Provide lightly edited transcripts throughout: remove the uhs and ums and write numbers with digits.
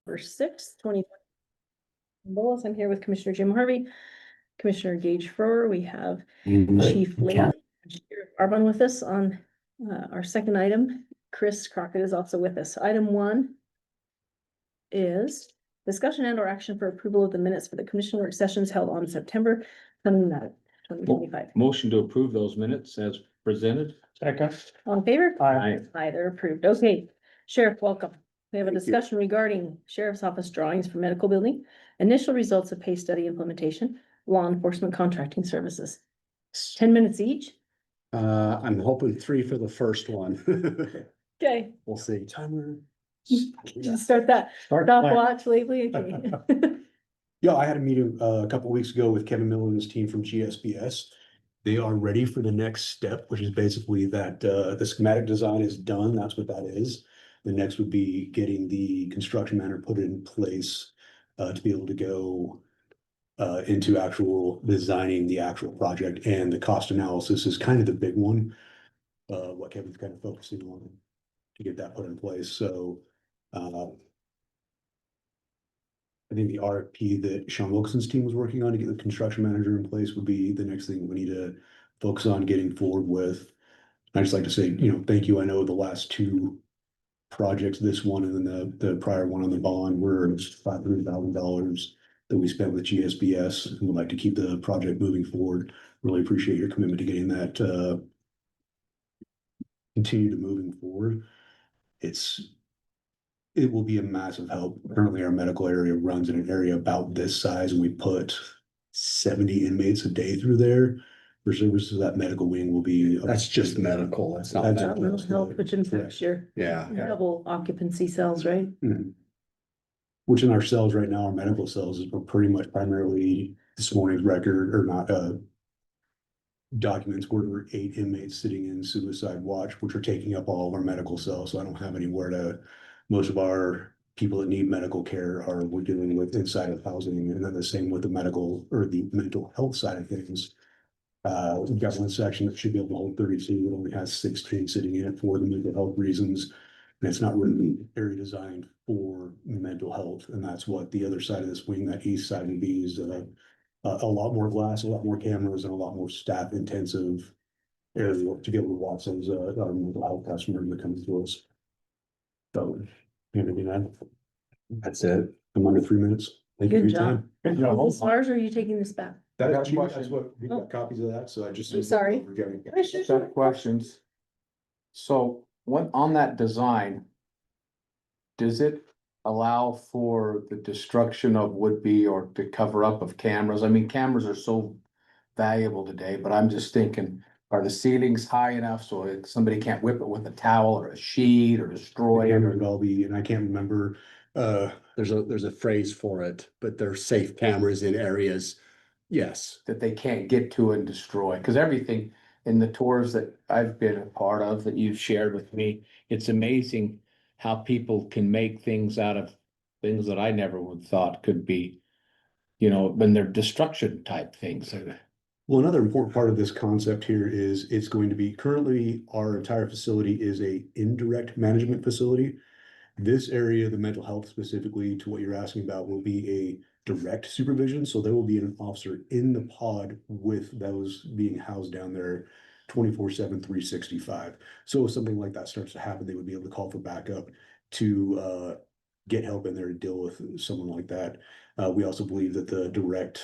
6th, 2020. I'm here with Commissioner Jim Harvey, Commissioner Gage Froer. We have Chief Lady and Sheriff Arbon with us on our second item. Chris Crockett is also with us. Item 1 is discussion and or action for approval of the minutes for the commission work sessions held on September 29th, 2025. Motion to approve those minutes as presented. Second. All in favor? Aye. Aye, they're approved. Okay, Sheriff, welcome. We have a Thank you. discussion regarding Sheriff's Office drawings for medical building, initial results of pay study implementation, law enforcement contracting services. 10 minutes each. I'm hoping 3 for the first one. Okay, We'll see. Timer. just start that stopwatch lately. Okay. Yeah, I had a meeting a couple weeks ago with Kevin Miller and his team from GSBS. They are ready for the next step, which is basically that the schematic design is done. That's what that is. The next would be getting the construction manager put in place to be able to go into actual designing the actual project, and the cost analysis is kind of the big one. What Kevin's kind of focusing on to get that put in place. So I think the RFP that Sean Wilkinson's team was working on to get the construction manager in place would be the next thing we need to focus on getting forward with. I just like to say, thank you. I know the last 2 projects, this one and then the prior one on the bond, were $500,000 that we spent with GSBS, and would like to keep the project moving forward. Really appreciate your commitment to getting that continue to moving forward. It will be a massive help. Currently, our medical area runs in an area about this size, and we put 70 inmates a day through there. For services, that medical wing will be. That's just medical. That's not That's Not medical. mental health, which impacts your Yeah. double occupancy cells, right? Mhm. Which in our cells right now, our medical cells are pretty much primarily this morning's record or not, documents where there were 8 inmates sitting in suicide watch, which are taking up all of our medical cells. So I don't have anywhere to, most of our people that need medical care we're dealing with inside of housing, and then the same with the medical or the mental health side of things. We've got one section that should be able to hold 32, it only has 16 sitting in it for the mental health reasons. And it's not really area designed for mental health, and that's what the other side of this wing, that east side would be, is a lot more glass, a lot more cameras, and a lot more staff intensive area to be able to watch those our mental health customers that come to us. So, anything to add? That's it. I'm under 3 minutes. Thank you for Good your job. time. Is this ours, or are you taking this back? That I got is a cheap. question. That's what, we got copies of that, so I just. I'm sorry. We're getting- Set of questions. So what on that design? Does it allow for the destruction of would-be or to cover up of cameras? I mean, cameras are so valuable today, but I'm just thinking, are the ceilings high enough so somebody can't whip it with a towel or a sheet or destroy it? Camera would all be, and I can't remember, There's a phrase for it, but they're safe cameras in areas. Yes. That they can't get to and destroy, because everything in the tours that I've been a part of that you've shared with me, it's amazing how people can make things out of things that I never would thought could be, when they're destruction type things. Well, another important part of this concept here is it's going to be, currently, our entire facility is a indirect management facility. This area, the mental health specifically to what you're asking about, will be a direct supervision. So there will be an officer in the pod with those being housed down there 24/7, 365. So if something like that starts to happen, they would be able to call for backup to get help in there to deal with someone like that. We also believe that the direct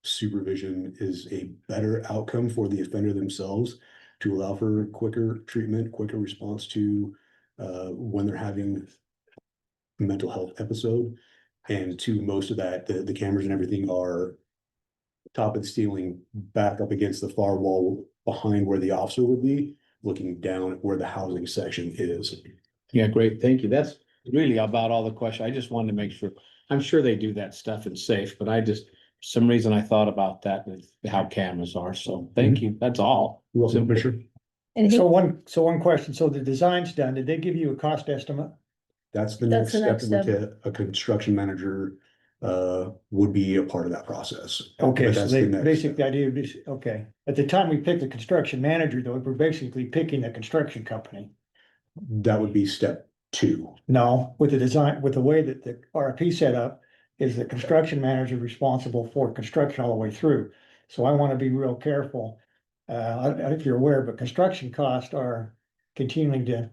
supervision is a better outcome for the offender themselves, to allow for quicker treatment, quicker response to when they're having a mental health episode. And to most of that, the cameras and everything are top of the ceiling, back up against the far wall behind where the officer would be, looking down at where the housing section is. Yeah, great. Thank you. That's really about all the question. I just wanted to make sure. I'm sure they do that stuff in safe, but for some reason I thought about that with how cameras are. So thank you. That's all. You're welcome, Simple. Commissioner. Anything? So one question, so the design's done, did they give you a cost estimate? That's the That's next the step, next that step. a construction manager would be a part of that process. Okay, But so that's they, the next basic step. idea is, okay, at the time we picked the construction manager though, we're basically picking a construction company. That would be step two. No, with the design, with the way that the RFP set up, is the construction manager responsible for construction all the way through. So I want to be real careful. I don't know if you're aware, but construction costs are continuing to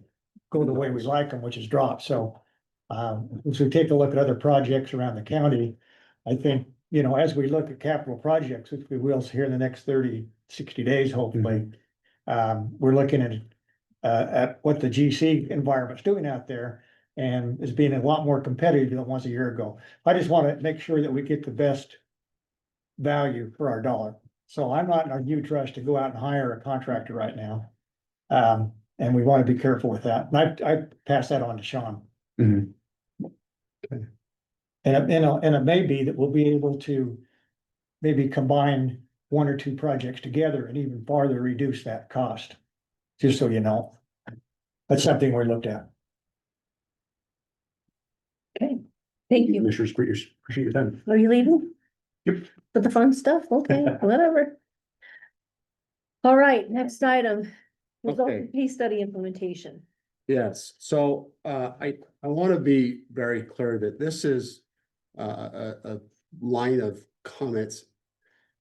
go the way we like them, which is drop. So as we take a look at other projects around the county, I think, you know, as we look at capital projects, which we will here in the next 30, 60 days, hopefully, we're looking at what the GC environment's doing out there and is being a lot more competitive than it was a year ago. I just want to make sure that we get the best value for our dollar. So I'm not in a huge rush to go out and hire a contractor right now. And we want to be careful with that. And I pass that on to Sean. Mhm. And it may be that we'll be able to maybe combine one or two projects together and even farther reduce that cost. Just so you know. That's something we looked at. Okay, thank you. Commissioners, appreciate your time. Are you leaving? Yep. For the fun stuff? Okay, whatever. All right, next item. Result Okay. of case study implementation. Yes, so I want to be very clear that this is a line of comments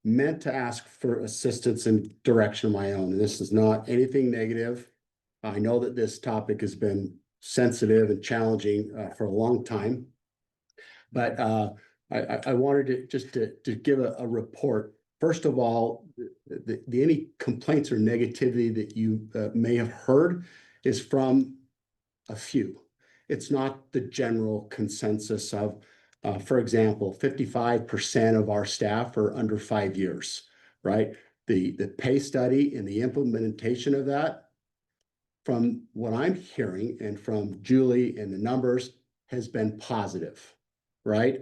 meant to ask for assistance and direction of my own. And this is not anything negative. I know that this topic has been sensitive and challenging for a long time. But I wanted to just to give a report. First of all, any complaints or negativity that you may have heard is from a few. It's not the general consensus of, for example, 55% of our staff are under 5 years, right? The pay study and the implementation of that, from what I'm hearing and from Julie and the numbers, has been positive, right?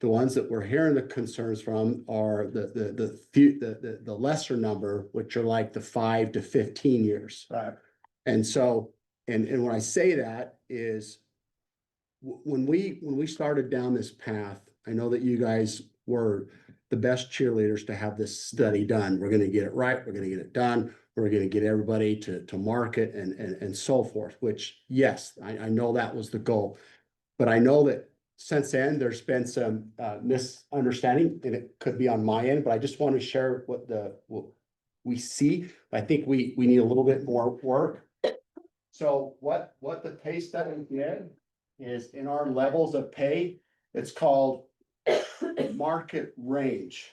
The ones that we're hearing the concerns from are the lesser number, which are like the 5 to 15 years. Right. And so, and when I say that is when we started down this path, I know that you guys were the best cheerleaders to have this study done. We're going to get it right. We're going to get it done. We're going to get everybody to market and so forth, which yes, I know that was the goal, but I know that since then there's been some misunderstanding, and it could be on my end, but I just want to share what we see. I think we need a little bit more work. So what the pay study did is in our levels of pay, it's called market range.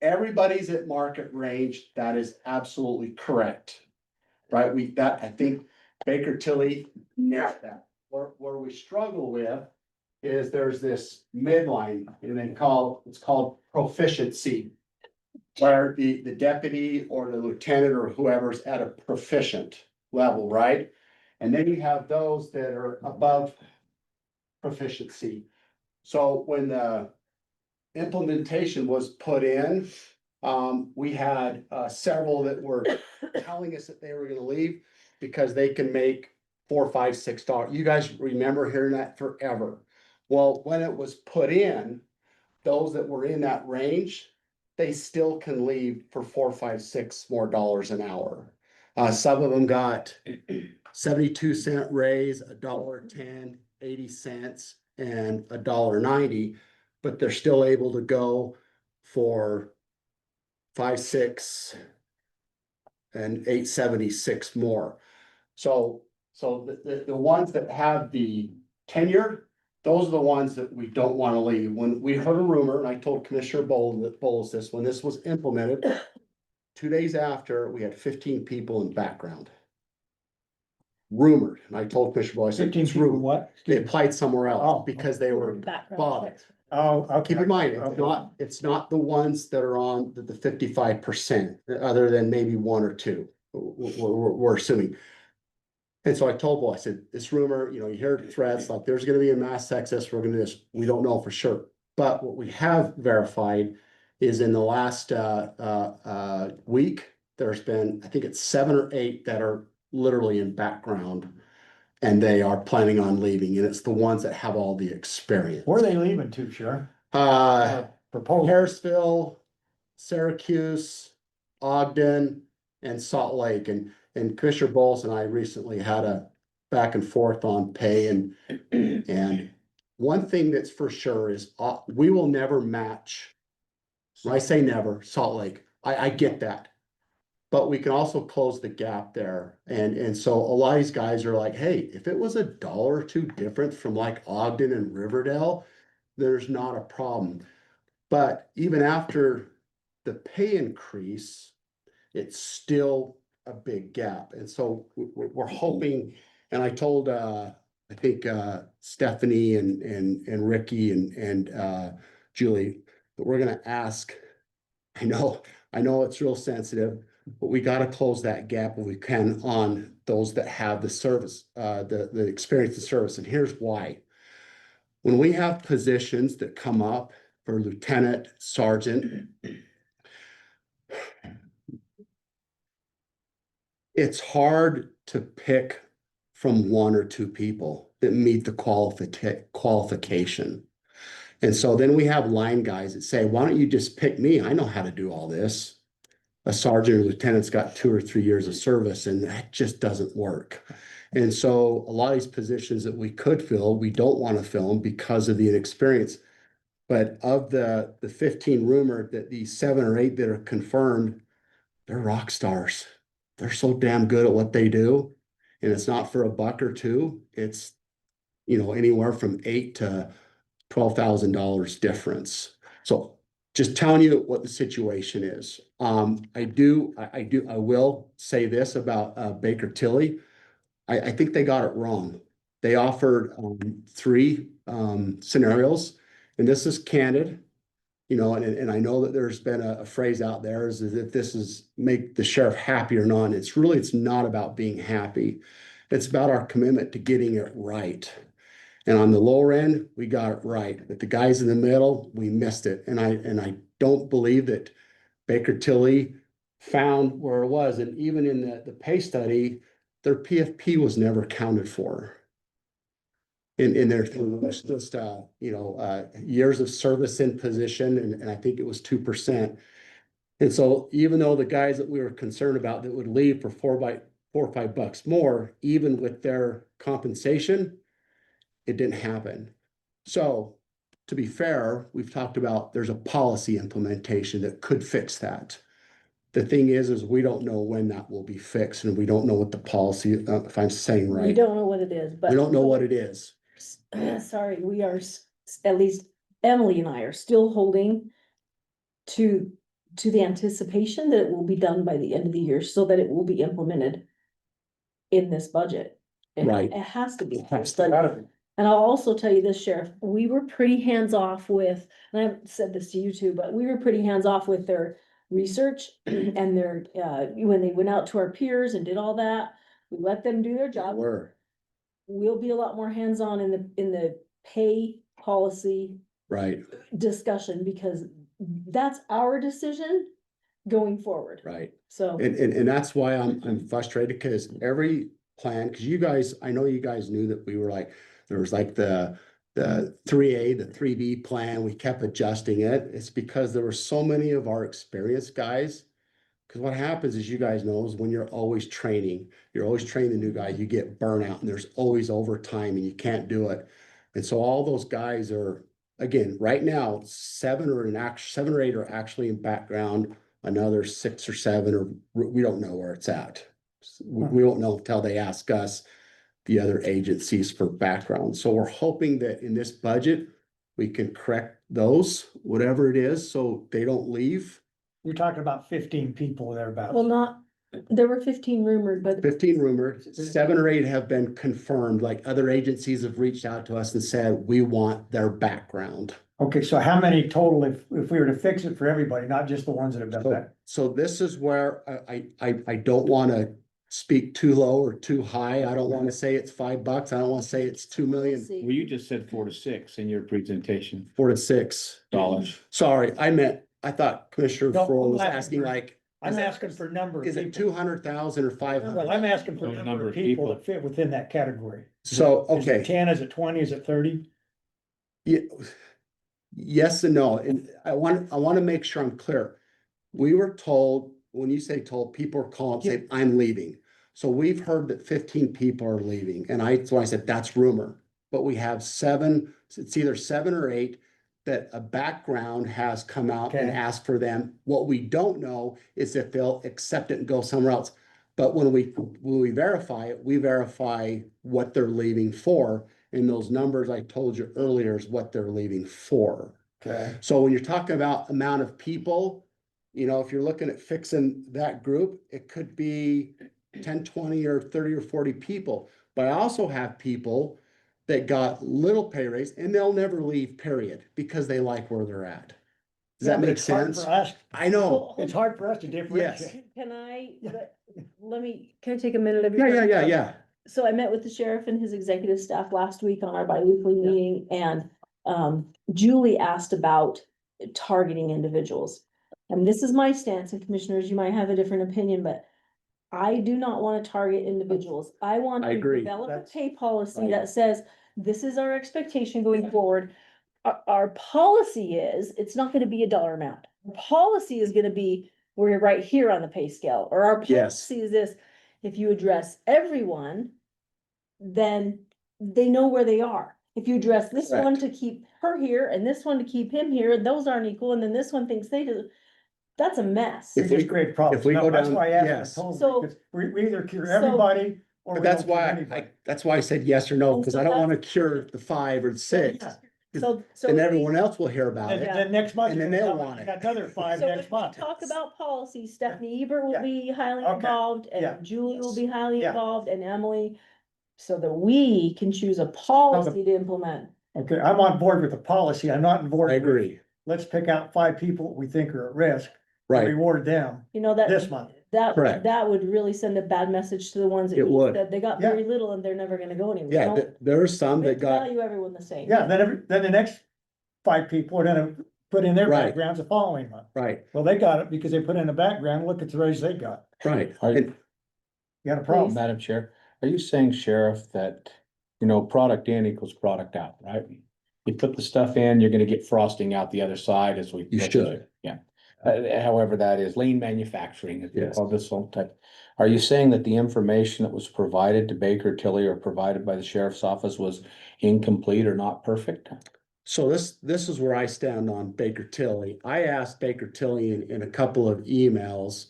Everybody's at market range. That is absolutely correct. Right? I think Baker Tilley nailed that. Where we struggle with is there's this midline, and it's called proficiency, where the deputy or the lieutenant or whoever's at a proficient level, right? And then you have those that are above proficiency. So when the implementation was put in, we had several that were telling us that they were going to leave because they can make $4, $5, $6. You guys remember hearing that forever. Well, when it was put in, those that were in that range, they still can leave for $4, $5, $6 more an hour. Some of them got 72-cent raise, $1.10, 80 cents, and $1.90, but they're still able to go for 5, 6, and 8.76 more. So the ones that have the tenure, those are the ones that we don't want to leave. When we heard a rumor, and I told Commissioner Bowles this, when this was implemented, 2 days after, we had 15 people in background. Rumored, and I told Commissioner Bowles, I said, 15 it's people rumored. what? They applied somewhere Oh. else because they were Background bothered. checks. Oh, okay. Keep in mind, Okay. it's not the ones that are on the 55%, other than maybe one or two, we're assuming. And so I told Bo, I said, this rumor, you hear threats like there's gonna be a mass exodus, we're gonna do this, we don't know for sure. But what we have verified is in the last week, there's been, I think it's 7 or 8 that are literally in background. And they are planning on leaving, and it's the ones that have all the experience. Where are they leaving to, Sheriff? Proposal. Harrisville, Syracuse, Ogden, and Salt Lake. And Commissioner Bowles and I recently had back and forth on pay and one thing that's for sure is, we will never match. When I say never, Salt Lake, I get that. But we can also close the gap there. And so a lot of these guys are like, hey, if it was $1 or $2 different from like Ogden and Riverdale, there's not a problem. But even after the pay increase, it's still a big gap. And so we're hoping, and I told, I think, Stephanie and Ricky and Julie, that we're gonna ask, I know it's real sensitive, but we gotta close that gap if we can on those that have the service, the experience of service, and here's why. When we have positions that come up for lieutenant, sergeant, it's hard to pick from 1 or 2 people that meet the qualification. And so then we have line guys that say, why don't you just pick me? I know how to do all this. A sergeant or lieutenant's got 2 or 3 years of service, and that just doesn't work. And so a lot of these positions that we could fill, we don't want to fill them because of the inexperience. But of the 15 rumored, that these 7 or 8 that are confirmed, they're rock stars. They're so damn good at what they do. And it's not for $1 or $2. It's, anywhere from $8,000 to $12,000 difference. So just telling you what the situation is. I will say this about Baker Tilley. I think they got it wrong. They offered 3 scenarios, and this is candid. And I know that there's been a phrase out there is if this is make the sheriff happy or not. It's not about being happy. It's about our commitment to getting it right. And on the lower end, we got it right. But the guys in the middle, we missed it. And I don't believe that Baker Tilley found where it was. And even in the pay study, their PFP was never accounted for. In their just years of service in position, and I think it was 2%. And so even though the guys that we were concerned about that would leave for $4 or $5 more, even with their compensation, it didn't happen. So to be fair, we've talked about there's a policy implementation that could fix that. The thing is we don't know when that will be fixed, and we don't know what the policy, if I'm saying right. We don't know what it is, but. We don't know what it is. Sorry, we are, at least Emily and I are still holding to the anticipation that it will be done by the end of the year, so that it will be implemented in this budget. Right. It has to be. Has to be. And I'll also tell you this, Sheriff, we were pretty hands-off with, and I've said this to you too, but we were pretty hands-off with their research and their, when they went out to our peers and did all that, we let them do their job. We'll be a lot more hands-on in the pay policy Right, discussion, because that's our decision going forward. right. So, And that's why I'm frustrated, because every plan, because you guys, I know you guys knew that we were like, there was like the 3A, the 3B plan, we kept adjusting it. It's because there were so many of our experienced guys. Because what happens is, you guys know, is when you're always training the new guys, you get burnout, and there's always overtime and you can't do it. And so all those guys are, again, right now, 7 or 8 are actually in background, another 6 or 7, or we don't know where it's at. We won't know until they ask us, the other agencies, for background. So we're hoping that in this budget, we can correct those, whatever it is, so they don't leave. You're talking about 15 people thereabouts. well, there were 15 rumored, but 15 rumored, 7 or 8 have been confirmed, like other agencies have reached out to us and said, we want their background. Okay, so how many total, if we were to fix it for everybody, not just the ones that have done that? So this is where I don't want to speak too low or too high. I don't want to say it's $5. I don't want to say it's 2 million, we'll see. Well, you just said 4 to 6 in your presentation. 4 to 6 Dollars. Sorry, I thought Commissioner No, Frohl was I'm asking like, I'm asking for number of is it people. 200,000 or 500? Well, I'm asking for No, number of people that fit within that category. So, Is it okay. 10, is it 20, is it 30? Yeah, yes and no, and I want to make sure I'm clear. We were told, when you say told, people are calling, saying, I'm leaving. So we've heard that 15 people are leaving, and so I said, that's rumor. But we have 7, it's either 7 or 8 that a background has come out and Okay. asked for them. What we don't know is if they'll accept it and go somewhere else. But when we verify it, we verify what they're leaving for. And those numbers I told you earlier is what they're leaving for. Okay. So when you're talking about amount of people, you know, if you're looking at fixing that group, it could be 10, 20 or 30 or 40 people. But I also have people that got little pay raise and they'll never leave, period, because they like where they're at. Does Yeah, that but make it's hard sense? for us, I know. it's hard for us to differentiate. Can I, Yeah. can I take a minute of your? Yeah. So I met with the sheriff and his executive staff last week on our bi-weekly Yeah. meeting, and Julie asked about targeting individuals. And this is my stance, and commissioners, you might have a different opinion, but I do not want to target individuals. I want I to agree. develop a That's- pay policy Right. that says, this is our expectation going forward. Our policy is, it's not gonna be a dollar amount. Our policy is gonna be, we're right here on the pay scale, or our Yes. policy is this. If you address everyone, then they know where they are. If you address this one to keep her here and this one to keep him here, those aren't equal, and then this one thinks they do. That's a mess. It If we- just creates problems. we No, go that's down- why I asked yes. the total, So- because we either cure so- everybody or But we that's don't cure why anybody. that's why I said yes or no, And because so I don't that's- want to cure the 5 or 6. Yeah. So. And everyone else will hear about Then, it. then next month. And then you're gonna they'll come want and it. you got another 5 So next if we month. talk about policy, Stephanie Ebert will Yeah. be highly Okay. involved, Yeah. and Julie will be highly Yeah. involved, and Emily. So that we can choose a policy to implement. Okay, I'm on board with the policy. I'm not on board I with, agree. let's pick out 5 people we think are at risk. and Right. Reward them You know, this month. Correct. that would really send a bad message to the ones that It would. that they got Yeah. very little and they're never gonna go anywhere. Yeah, No, there are some we have that to got, value everyone the same. Yeah, then the next 5 people are gonna put in their Right. backgrounds the following month. right, Well, they got it because they put in a background. Look at the raise they got. right. Are- And You got a problem. Madam Chair, are you saying, Sheriff, that, you know, product in equals product out, right? You put the stuff in, you're gonna get frosting out the other side as we. You should. Yeah. However, that is lean manufacturing, is Yes. called this whole type. Are you saying that the information that was provided to Baker Tilley or provided by the sheriff's office was incomplete or not perfect? So this is where I stand on Baker Tilley. I asked Baker Tilley in a couple of emails,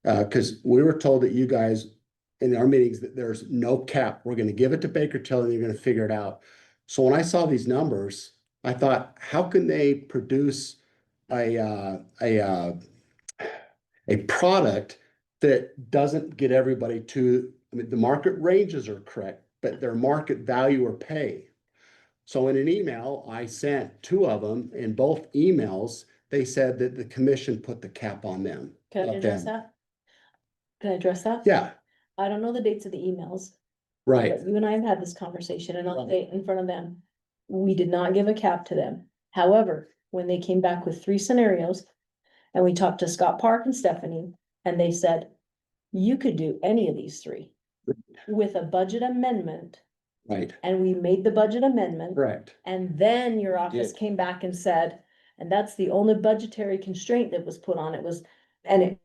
because we were told that you guys in our meetings that there's no cap. We're gonna give it to Baker Tilley, and you're gonna figure it out. So when I saw these numbers, I thought, how can they produce a product that doesn't get everybody to, I mean, the market ranges are correct, but their market value or pay. So in an email, I sent 2 of them. In both emails, they said that the commission put the cap on them. Can I of address them. that? Can I address that? Yeah, I don't know the dates of the emails. right, But you and I have had this conversation, and I'll say it in front of them. We did not give a cap to them. However, when they came back with 3 scenarios. And we talked to Scott Park and Stephanie, and they said, you could do any of these 3. With a budget amendment, right, and we made the budget amendment. correct. And then your office did. came back and said, and that's the only budgetary constraint that was put on it was, and it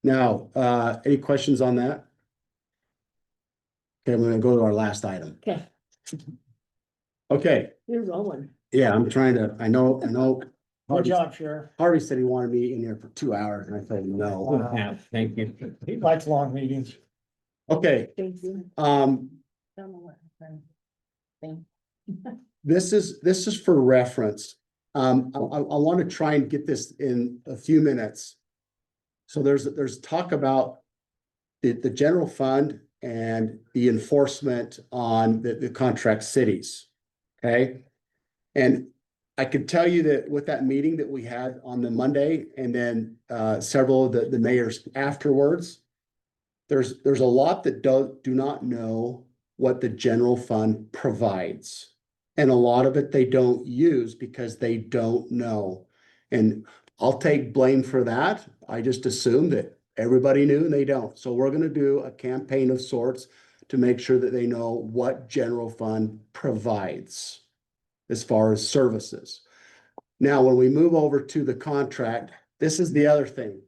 Now, any questions on that? Okay, I'm gonna go to our last item. Okay, Okay, you're rolling. yeah, I'm trying to, I know. Good Harvey job, Sheriff. Harvey said he wanted me in here for 2 hours and I said no. Wow. Thank you. He likes long meetings. Okay, Thank you. um, Don't know what happened. Thing. this is for reference. I want to try and get this in a few minutes. So there's talk about the general fund and the enforcement on the contract cities. Okay? And I could tell you that with that meeting that we had on the Monday and then several of the mayors afterwards, there's a lot that do not know what the general fund provides. And a lot of it they don't use because they don't know. And I'll take blame for that. I just assume that everybody knew and they don't. So we're gonna do a campaign of sorts to make sure that they know what general fund provides as far as services. Now, when we move over to the contract, this is the other thing.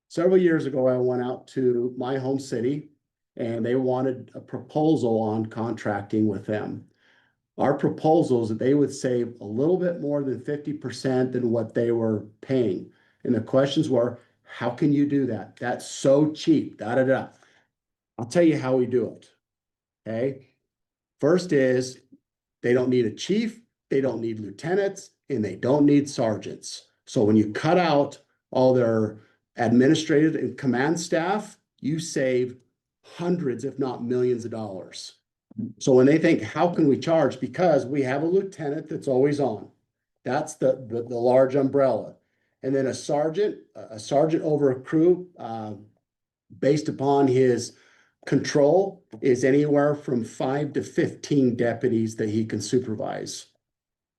Several years ago, I went out to my home city and they wanted a proposal on contracting with them. Our proposals that they would save a little bit more than 50% than what they were paying. And the questions were, how can you do that? That's so cheap, da, da, da. I'll tell you how we do it. Okay. First is they don't need a chief, they don't need lieutenants, and they don't need sergeants. So when you cut out all their administrative and command staff, you save hundreds, if not millions of dollars. So when they think, how can we charge? Because we have a lieutenant that's always on. That's the large umbrella. And then a sergeant over a crew, based upon his control, is anywhere from 5 to 15 deputies that he can supervise.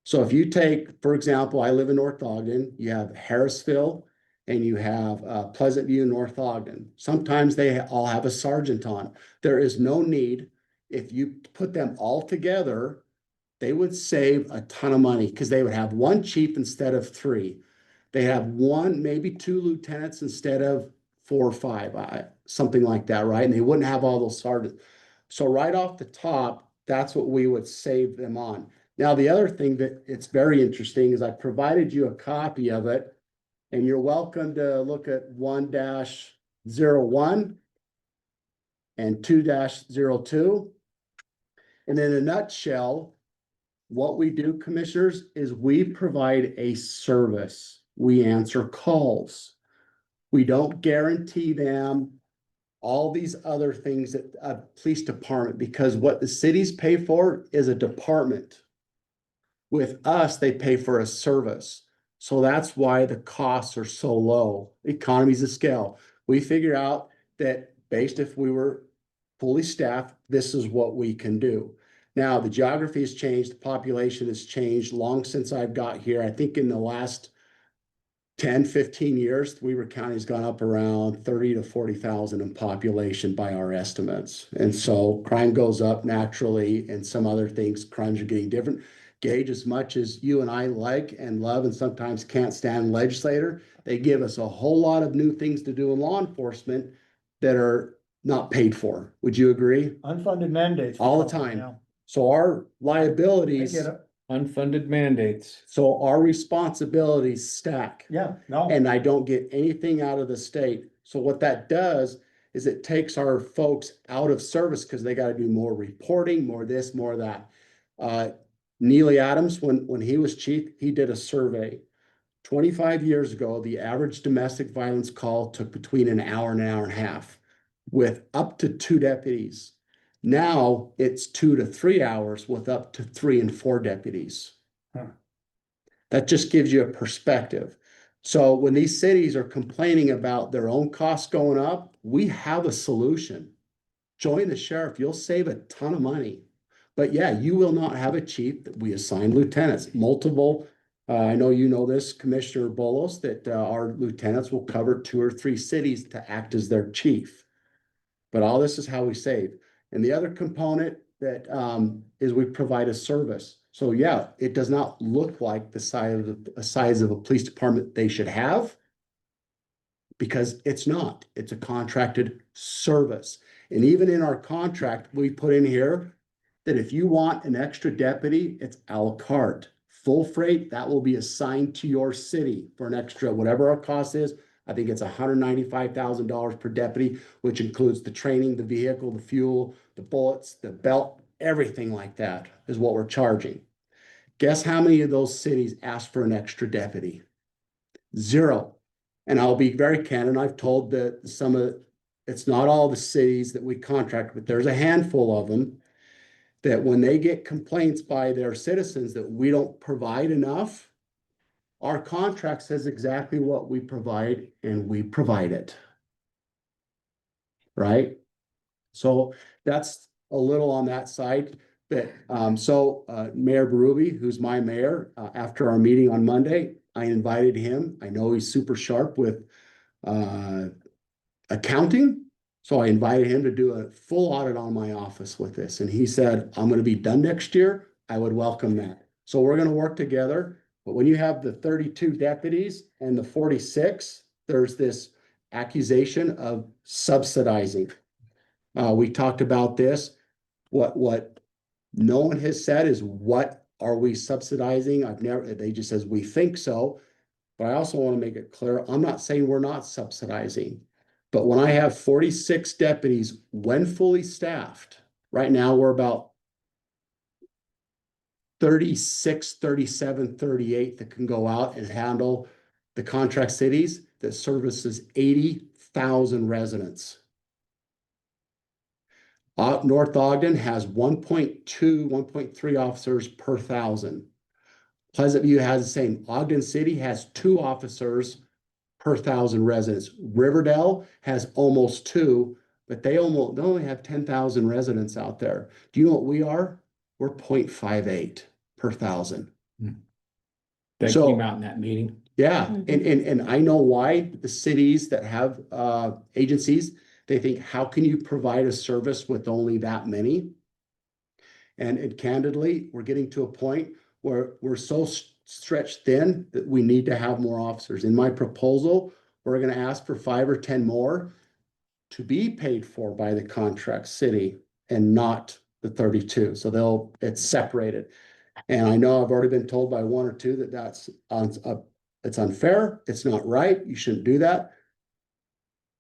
So if you take, for example, I live in North Ogden, you have Harrisville and you have Pleasant View, North Ogden. Sometimes they all have a sergeant on. There is no need. If you put them all together, they would save a ton of money because they would have one chief instead of 3. They have one, maybe 2 lieutenants instead of 4 or 5, something like that, right? And they wouldn't have all those sergeants. So right off the top, that's what we would save them on. Now, the other thing that it's very interesting is I provided you a copy of it, and you're welcome to look at 1-01 and 2-02. And in a nutshell, what we do, commissioners, is we provide a service. We answer calls. We don't guarantee them all these other things that a police department, because what the cities pay for is a department. With us, they pay for a service. So that's why the costs are so low. Economies of scale. We figure out that based if we were fully staffed, this is what we can do. Now, the geography has changed, the population has changed long since I've got here. I think in the last 10, 15 years, Weaver County has gone up around 30 to 40,000 in population by our estimates. And so crime goes up naturally and some other things, crimes are getting different. Gage, as much as you and I like and love and sometimes can't stand legislator, they give us a whole lot of new things to do in law enforcement that are not paid for. Would you agree? Unfunded mandates. All the time. So our I liabilities, get it. Unfunded mandates. so our responsibilities stack. Yeah, no. And I don't get anything out of the state. So what that does is it takes our folks out of service because they got to do more reporting, more this, more that. Neely Adams, when he was chief, he did a survey. 25 years ago, the average domestic violence call took between an hour and a half with up to 2 deputies. Now it's 2 to 3 hours with up to 3 and 4 deputies. Huh. That just gives you a perspective. So when these cities are complaining about their own costs going up, we have a solution. Join the sheriff, you'll save a ton of money. But yeah, you will not have a chief. We assign lieutenants, multiple. I know you know this, Commissioner Bolos, that our lieutenants will cover 2 or 3 cities to act as their chief. But all this is how we save. And the other component that is we provide a service. So yeah, it does not look like the size of a police department they should have. because it's not, it's a contracted service. And even in our contract, we put in here that if you want an extra deputy, it's a la carte. Full freight, that will be assigned to your city for an extra, whatever our cost is. I think it's $195,000 per deputy, which includes the training, the vehicle, the fuel, the bullets, the belt, everything like that is what we're charging. Guess how many of those cities asked for an extra deputy? 0. And I'll be very candid, I've told that it's not all the cities that we contract with, there's a handful of them that when they get complaints by their citizens that we don't provide enough, our contract says exactly what we provide and we provide it. Right? So that's a little on that side. But Mayor Berube, who's my mayor, after our meeting on Monday, I invited him. I know he's super sharp with accounting. So I invited him to do a full audit on my office with this. And he said, I'm going to be done next year. I would welcome that. So we're going to work together. But when you have the 32 deputies and the 46, there's this accusation of subsidizing. We talked about this. What no one has said is, what are we subsidizing? They just says we think so. But I also want to make it clear, I'm not saying we're not subsidizing. But when I have 46 deputies, when fully staffed, right now we're about 36, 37, 38 that can go out and handle the contract cities that services 80,000 residents. North Ogden has 1.2, 1.3 officers per 1,000. Pleasant View has the same. Ogden City has 2 officers per 1,000 residents. Riverdale has almost 2, but they only have 10,000 residents out there. Do you know what we are? We're 0.58 per 1,000. That So- came out in that meeting. Yeah, Mhm. and I know why the cities that have agencies, they think, how can you provide a service with only that many? And candidly, we're getting to a point where we're so stretched thin that we need to have more officers. In my proposal, we're going to ask for 5 or 10 more to be paid for by the contract city and not the 32. So it's separated. And I know I've already been told by 1 or 2 that it's unfair. It's not right. You shouldn't do that.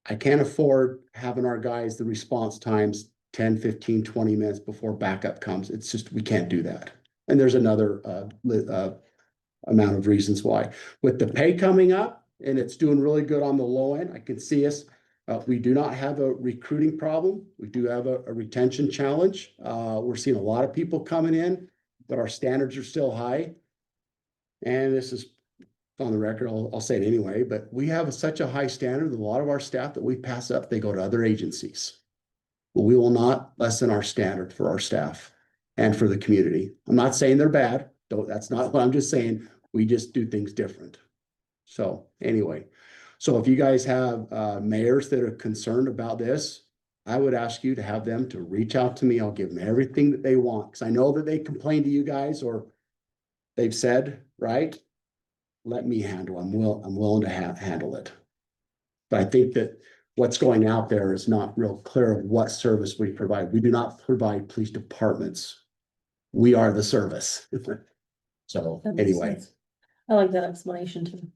I can't afford having our guys, the response times 10, 15, 20 minutes before backup comes. It's just, we can't do that. And there's another amount of reasons why. With the pay coming up, and it's doing really good on the low end, I can see us. We do not have a recruiting problem. We do have a retention challenge. We're seeing a lot of people coming in, but our standards are still high. And this is on the record, I'll say it anyway, but we have such a high standard that a lot of our staff that we pass up, they go to other agencies. But we will not lessen our standard for our staff and for the community. I'm not saying they're bad. That's not what I'm just saying. We just do things different. So anyway, so if you guys have mayors that are concerned about this, I would ask you to have them to reach out to me. I'll give them everything that they want. Because I know that they complain to you guys, or they've said, right? Let me handle. I'm willing to handle it. But I think that what's going out there is not real clear of what service we provide. We do not provide police departments. We are the service. So That makes anyway, sense. I like that explanation too.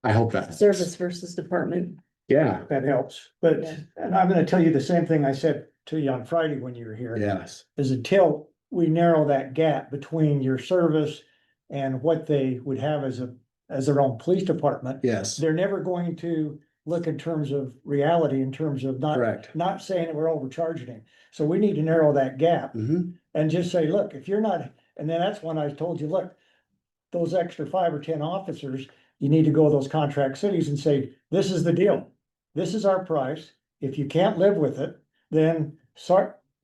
I hope that helps. Service versus department. Yeah, That helps, but, Yeah. and I'm gonna tell you the same thing I said to you on Friday when you were here. yes, Is until we narrow that gap between your service and what they would have as their own police department. yes, They're never going to look in terms of reality, in terms of correct. not saying that we're overcharging him. So we need to narrow that gap Mhm. and just say, look, if you're not, and then that's when I told you, look, those extra 5 or 10 officers, you need to go to those contract cities and say, this is the deal. This is our price. If you can't live with it, then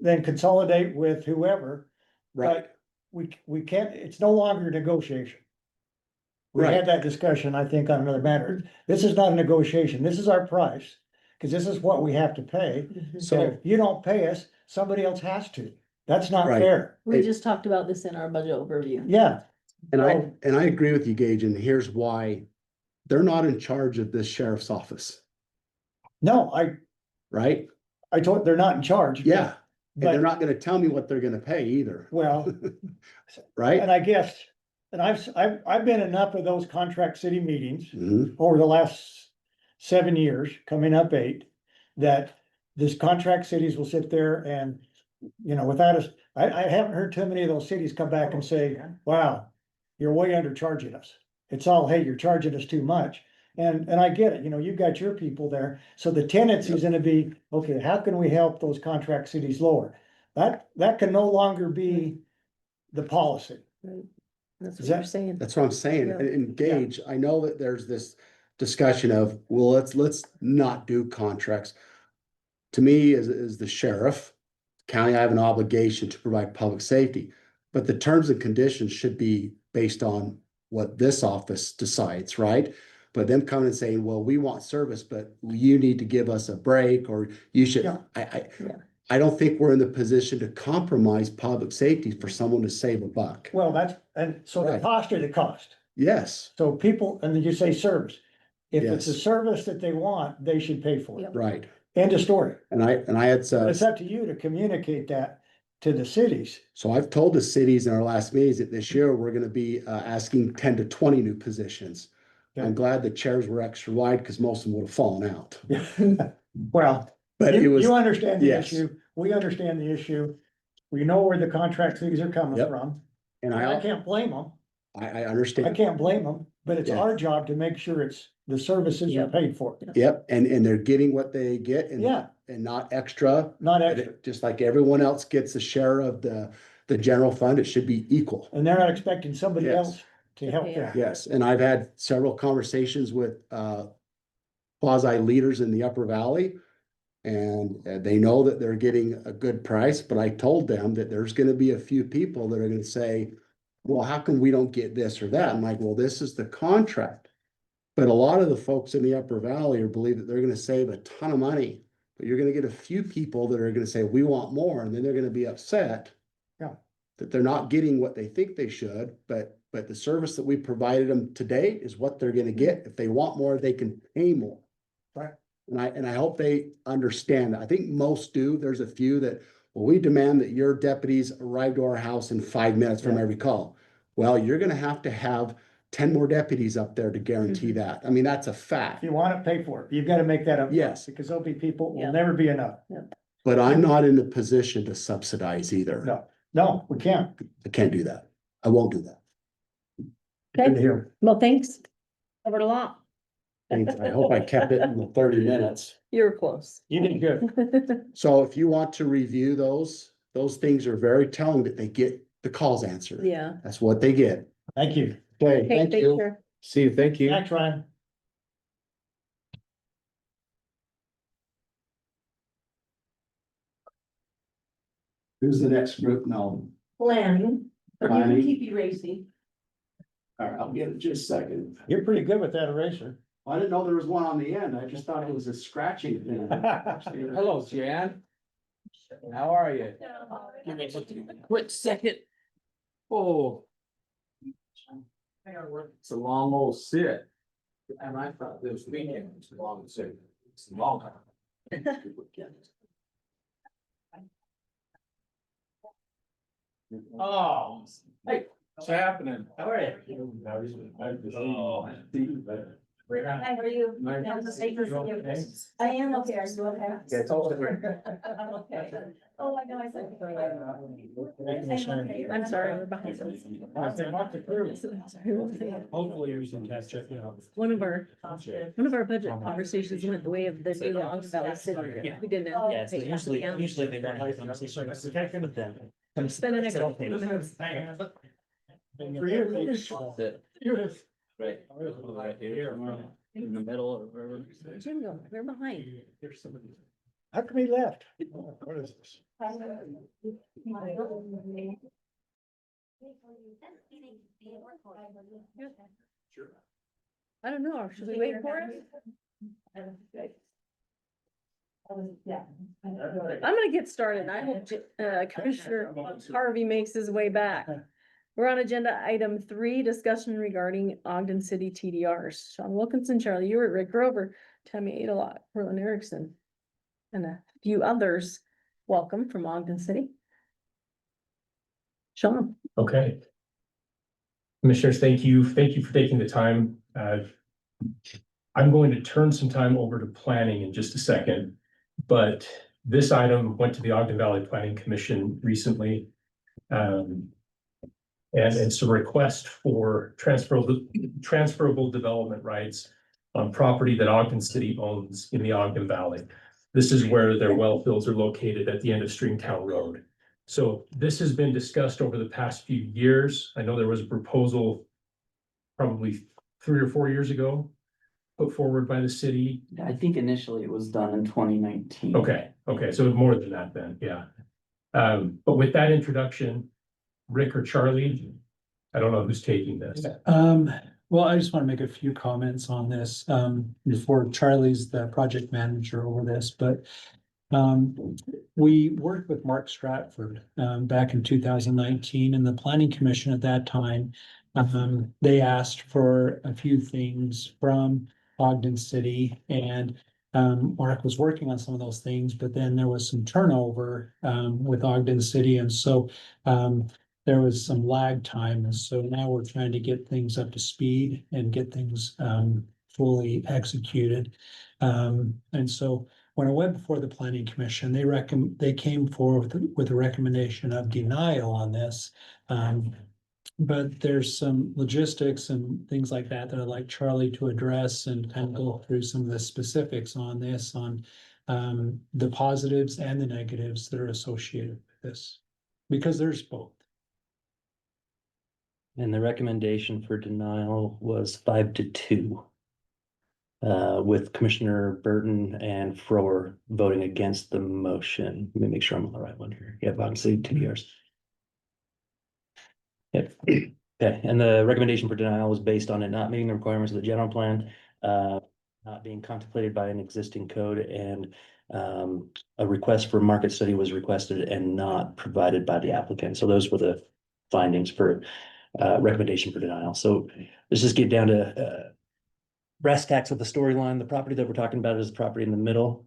consolidate with whoever. Right, We can't, it's no longer a negotiation. We Right. had that discussion, I think, on another matter. This is not a negotiation. This is our price. Cause this is what we have to pay. And so, if you don't pay us, somebody else has to. That's not Right. fair. We just talked about this in our budget overview. Yeah, and I agree with you, Gage, and here's why. They're not in charge of this sheriff's office. No, right? I told, they're not in charge. Yeah, and they're But, not gonna tell me what they're gonna pay either, well, right? and I guess, and I've been in enough of those contract city meetings Mhm. over the last 7 years, coming up 8, that this contract cities will sit there and, you know, without us, I haven't heard too many of those cities come back and say, wow, you're way undercharging us. It's all, hey, you're charging us too much. And I get it, you know, you've got your people there, so the tendency is gonna be, okay, how can we help those contract cities lower? That can no longer be the policy. Right. That's Is what you're that- saying. That's what I'm saying, Yeah. and Gage, I know that there's this discussion of, well, let's not do contracts. To me, as the sheriff, county, I have an obligation to provide public safety, but the terms and conditions should be based on what this office decides, right? But them coming and saying, well, we want service, but you need to give us a break, or you should, Yeah. Yeah. I don't think we're in the position to compromise public safety for someone to save a buck. Well, and so the Right. cost or the cost. Yes, So people, and then you say service. If it's a Yes. service that they want, they should pay for it. Yep. right. End of story. And I had, But it's up to you to communicate that to the cities. so I've told the cities in our last meetings that this year we're gonna be asking 10 to 20 new positions. I'm Okay. glad the chairs were extra wide because most of them would have fallen out. Well, But it was, you understand the yes. issue. We understand the issue. We know where the contract cities are coming Yep. from. and And I I can't blame them. I I understand. can't blame them, but it's Yeah. our job to make sure it's, the services are Yep. paid for. Yep, and they're getting what they get Yeah, and not extra. not But extra. just like everyone else gets a share of the general fund, it should be equal. And they're not expecting somebody Yes. else to help pay them. us. Yes, and I've had several conversations with quasi leaders in the Upper Valley. And they know that they're getting a good price, but I told them that there's gonna be a few people that are gonna say, well, how come we don't get this or that? I'm like, well, this is the contract. But a lot of the folks in the Upper Valley believe that they're gonna save a ton of money. But you're gonna get a few people that are gonna say, we want more, and then they're gonna be upset. Yeah. That they're not getting what they think they should, but the service that we provided them today is what they're gonna get. If they want more, they can pay more. Right. And I hope they understand that. I think most do. There's a few that, well, we demand that your deputies arrive to our house in 5 minutes from Yeah. every call. Well, you're gonna have to have 10 more deputies up there to guarantee Mhm. that. I mean, that's a If fact. you want it, pay for it. You've got to make that up. Yes. Because there'll be people, Yeah. will never be enough. But I'm not in the position to subsidize either. No, no, we can't. I can't do that. I won't do that. Good to Okay, hear. well, thanks. Covered a lot. Thanks. I hope I kept it in the 30 minutes. You were close. You did good. So if you want to review those things are very telling that they get the calls answered. Yeah. That's what they get. Thank you. Okay, Okay, thank thanks, you. Sheriff. See you, thank you. Thanks, Ryan. Who's the next group now? Planning. Planning. Keep you racing. All right, I'll get it just a second. You're pretty good with that eraser. I didn't know there was one on the end. I just thought it was a scratching thing. Hello, Jan. How are you? Give me just a quick second. Oh. It's a long old sit. And I thought this weekend was a long sit. It's a long time. Oh, hey, what's happening? How are you? Oh. Hi, how are you? Nice. I'm just taking some You of okay? this. I am okay, are you okay? Yeah, it's all good. I'm okay. Oh, I know, I said. I'm sorry, we're behind. Hopefully we can catch it, you know. One of our budget conversations went the way of the new Ogden Valley City. We didn't. Yeah, so usually they don't have conversations with them. Spend an extra 10 minutes. For you. Right. Right here, in the middle or wherever. Jim, we're behind. How come he left? What is this? I don't know, should we wait for it? I'm gonna get started. I hope Commissioner Harvey makes his way back. We're on agenda item 3, discussion regarding Ogden City TDRs. Sean Wilkinson, Charlie Ewert, Rick Grover, Tammy Adelot, Portland Erickson, and a few others. Welcome from Ogden City. Sean. Okay. Commissioners, thank you. Thank you for taking the time. I'm going to turn some time over to planning in just a second, but this item went to the Ogden Valley Planning Commission recently. And it's a request for transferable development rights on property that Ogden City owns in the Ogden Valley. This is where their well fields are located at the end of Stringtown Road. So this has been discussed over the past few years. I know there was a proposal probably 3 or 4 years ago put forward by the city. I think initially it was done in 2019. Okay, so more than that then, yeah. But with that introduction, Rick or Charlie, I don't know who's taking this. Well, I just want to make a few comments on this, before Charlie's the project manager over this, but we worked with Mark Stratford, back in 2019, and the planning commission at that time, they asked for a few things from Ogden City, and Mark was working on some of those things, but then there was some turnover with Ogden City, and so there was some lag time, and so now we're trying to get things up to speed and get things fully executed. And so when I went before the planning commission, they came forward with a recommendation of denial on this. But there's some logistics and things like that that I'd like Charlie to address and kind of go through some of the specifics on this, on the positives and the negatives that are associated with this, because there's both. And the recommendation for denial was 5-2. With Commissioner Burton and Frower voting against the motion. Let me make sure I'm on the right one here. Yeah, obviously 2 years. Yep. Okay, and the recommendation for denial was based on it not meeting the requirements of the general plan, not being contemplated by an existing code, and a request for market study was requested and not provided by the applicant. So those were the findings for recommendation for denial. So let's just get down to brass tacks with the storyline. The property that we're talking about is the property in the middle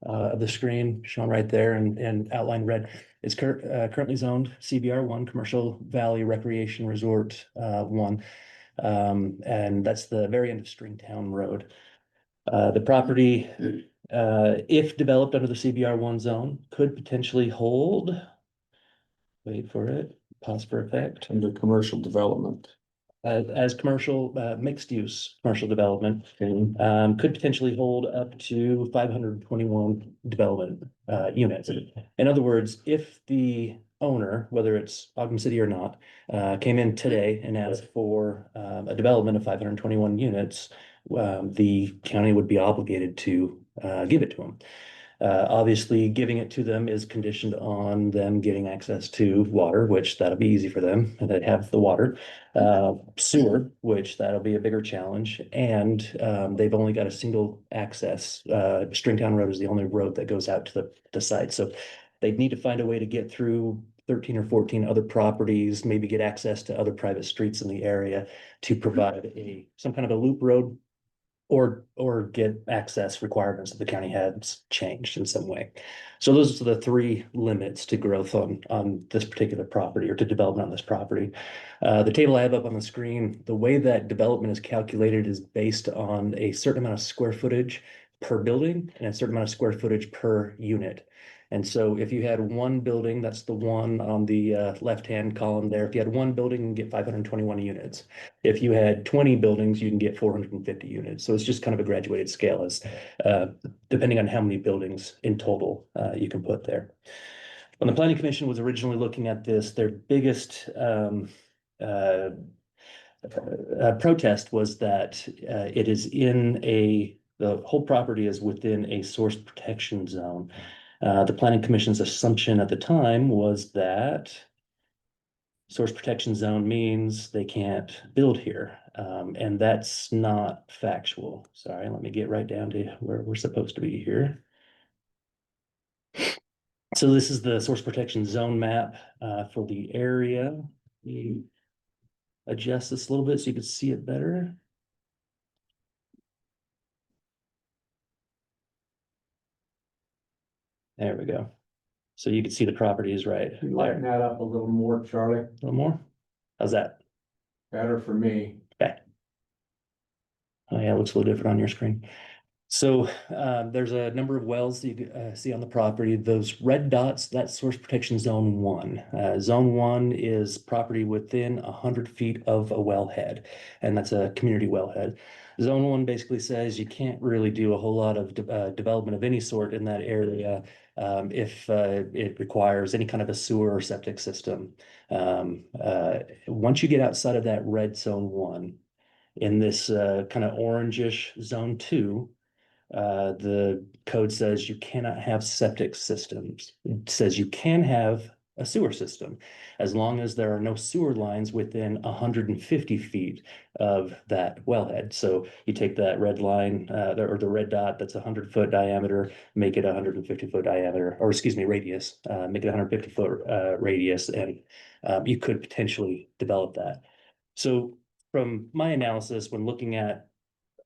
of the screen, shown right there and outlined red. It's currently zoned CBR 1, Commercial Valley Recreation Resort 1. And that's the very end of Stringtown Road. The property, if developed under the CBR 1 zone, could potentially hold, wait for it, pause for effect. Under commercial development. As commercial, mixed use commercial development, could potentially hold up to 521 development units. In other words, if the owner, whether it's Ogden City or not, came in today and asked for a development of 521 units, the county would be obligated to give it to them. Obviously, giving it to them is conditioned on them getting access to water, which that'll be easy for them, and they have the water. Sewer, which that'll be a bigger challenge, and they've only got a single access. Stringtown Road is the only road that goes out to the site, so they'd need to find a way to get through 13 or 14 other properties, maybe get access to other private streets in the area to provide some kind of a loop road, or get access requirements that the county has changed in some way. So those are the 3 limits to growth on this particular property, or to development on this property. The table I have up on the screen, the way that development is calculated is based on a certain amount of square footage per building and a certain amount of square footage per unit. And so if you had one building, that's the one on the left-hand column there. If you had one building, you can get 521 units. If you had 20 buildings, you can get 450 units. So it's just kind of a graduated scale, as depending on how many buildings in total you can put there. When the Planning Commission was originally looking at this, their biggest protest was that it is the whole property is within a source protection zone. The Planning Commission's assumption at the time was that source protection zone means they can't build here. And that's not factual. Sorry, let me get right down to where we're supposed to be here. So this is the source protection zone map for the area. Let me adjust this a little bit so you can see it better. There we go. So you can see the property is right You there. lighten that up a little more, Charlie, A little more? How's that? better for me. Okay. Oh yeah, it looks a little different on your screen. So there's a number of wells that you see on the property. Those red dots, that's source protection zone 1. Zone 1 is property within 100 feet of a wellhead, and that's a community wellhead. Zone 1 basically says you can't really do a whole lot of development of any sort in that area if it requires any kind of a sewer or septic system. Once you get outside of that red zone 1, in this kind of orangish zone 2, the code says you cannot have septic systems. It says you can have a sewer system as long as there are no sewer lines within 150 feet of that wellhead. So you take that red line or the red dot that's 100-foot diameter, make it 150-foot diameter, or excuse me, radius, make it 150-foot radius, and you could potentially develop that. So from my analysis, when looking at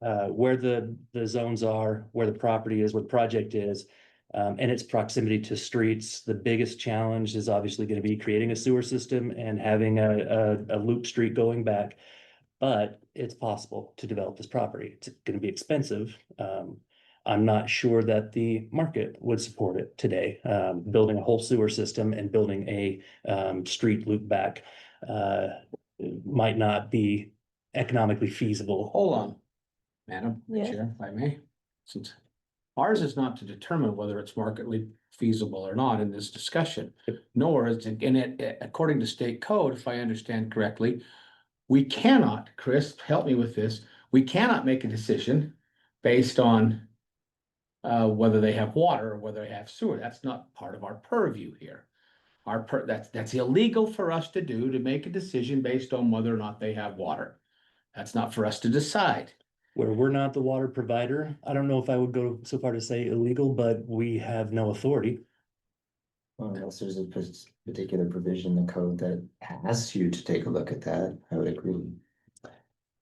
where the zones are, where the property is, where the project is, and its proximity to streets, the biggest challenge is obviously going to be creating a sewer system and having a loop street going back. But it's possible to develop this property. It's going to be expensive. I'm not sure that the market would support it today. Building a whole sewer system and building a street loop back might not be economically feasible. Hold on, Madam Yes. Chair, if I may. Since ours is not to determine whether it's markedly feasible or not in this discussion, nor is it, and it, according to state code, if I understand correctly, we cannot, Chris, help me with this, we cannot make a decision based on whether they have water or whether they have sewer. That's not part of our purview here. That's illegal for us to do, to make a decision based on whether or not they have water. That's not for us to decide. Where we're not the water provider, I don't know if I would go so far to say illegal, but we have no authority. Well, unless there's a particular provision in the code that asks you to take a look at that, I would agree.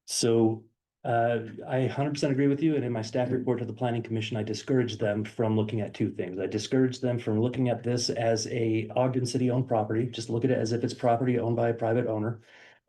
So I 100% agree with you. And in my staff report to the Planning Commission, I discouraged them from looking at two things. I discouraged them from looking at this as a Ogden City owned property, just look at it as if it's property owned by a private owner.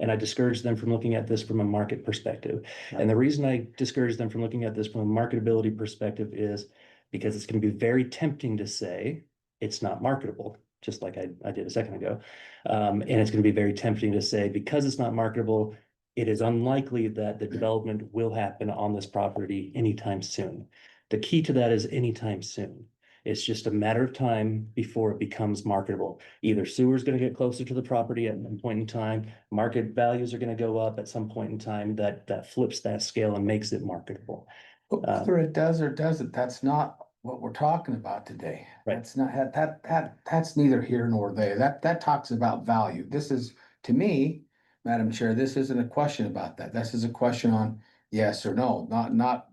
And I discouraged them from looking at this from a market perspective. And the reason I discouraged them from looking at this from a marketability perspective is because it's going to be very tempting to say it's not marketable, just like I did a second ago. And it's going to be very tempting to say, because it's not marketable, it is unlikely that the development will happen on this property anytime soon. The key to that is anytime soon. It's just a matter of time before it becomes marketable. Either sewer is going to get closer to the property at one point in time, market values are going to go up at some point in time that flips that scale and makes it marketable. Whether it does or doesn't, that's not what we're talking about today. Right. That's not, that's neither here nor there. That talks about value. This is, to me, Madam Chair, this isn't a question about that. This is a question on yes or no, not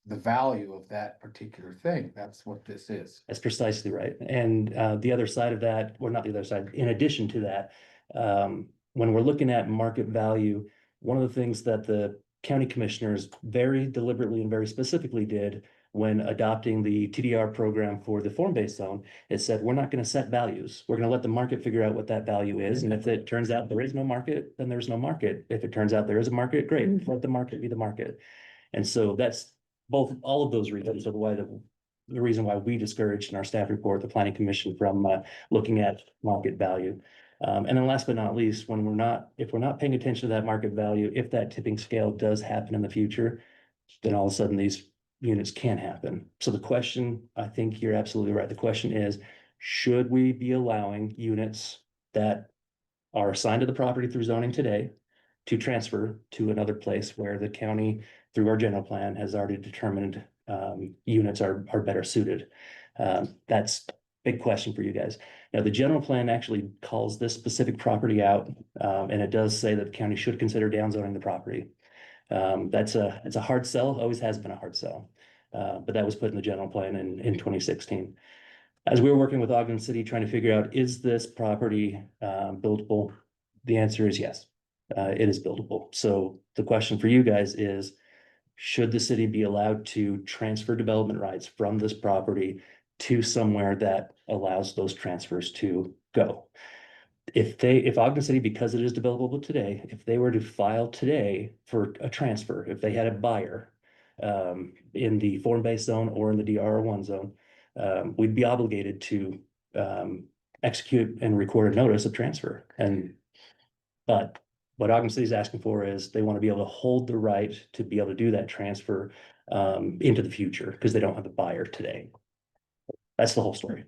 the value of that particular thing. That's what this is. That's precisely right. And the other side of that, or not the other side, in addition to that, when we're looking at market value, one of the things that the county commissioners very deliberately and very specifically did when adopting the TDR program for the form-based zone, it said, we're not going to set values. We're going to let the market figure out what that value is. And if it turns out there is no market, then there's no market. If it turns out there is a market, great, let the market be the market. And so that's all of those reasons are the reason why we discouraged in our staff report, the Planning Commission, from looking at market value. And then last but not least, if we're not paying attention to that market value, if that tipping scale does happen in the future, then all of a sudden these units can happen. So the question, I think you're absolutely right. The question is, should we be allowing units that are assigned to the property through zoning today to transfer to another place where the county, through our general plan, has already determined units are better suited? That's a big question for you guys. Now, the general plan actually calls this specific property out, and it does say that the county should consider downzoning the property. It's a hard sell, always has been a hard sell, but that was put in the general plan in 2016. As we were working with Ogden City trying to figure out, is this property buildable? The answer is yes, it is buildable. So the question for you guys is, should the city be allowed to transfer development rights from this property to somewhere that allows those transfers to go. If Ogden City, because it is developable today, if they were to file today for a transfer, if they had a buyer in the form-based zone or in the DR1 zone, we'd be obligated to execute and record a notice of transfer. But what Ogden City is asking for is they want to be able to hold the right to be able to do that transfer into the future because they don't have a buyer today. That's the whole story.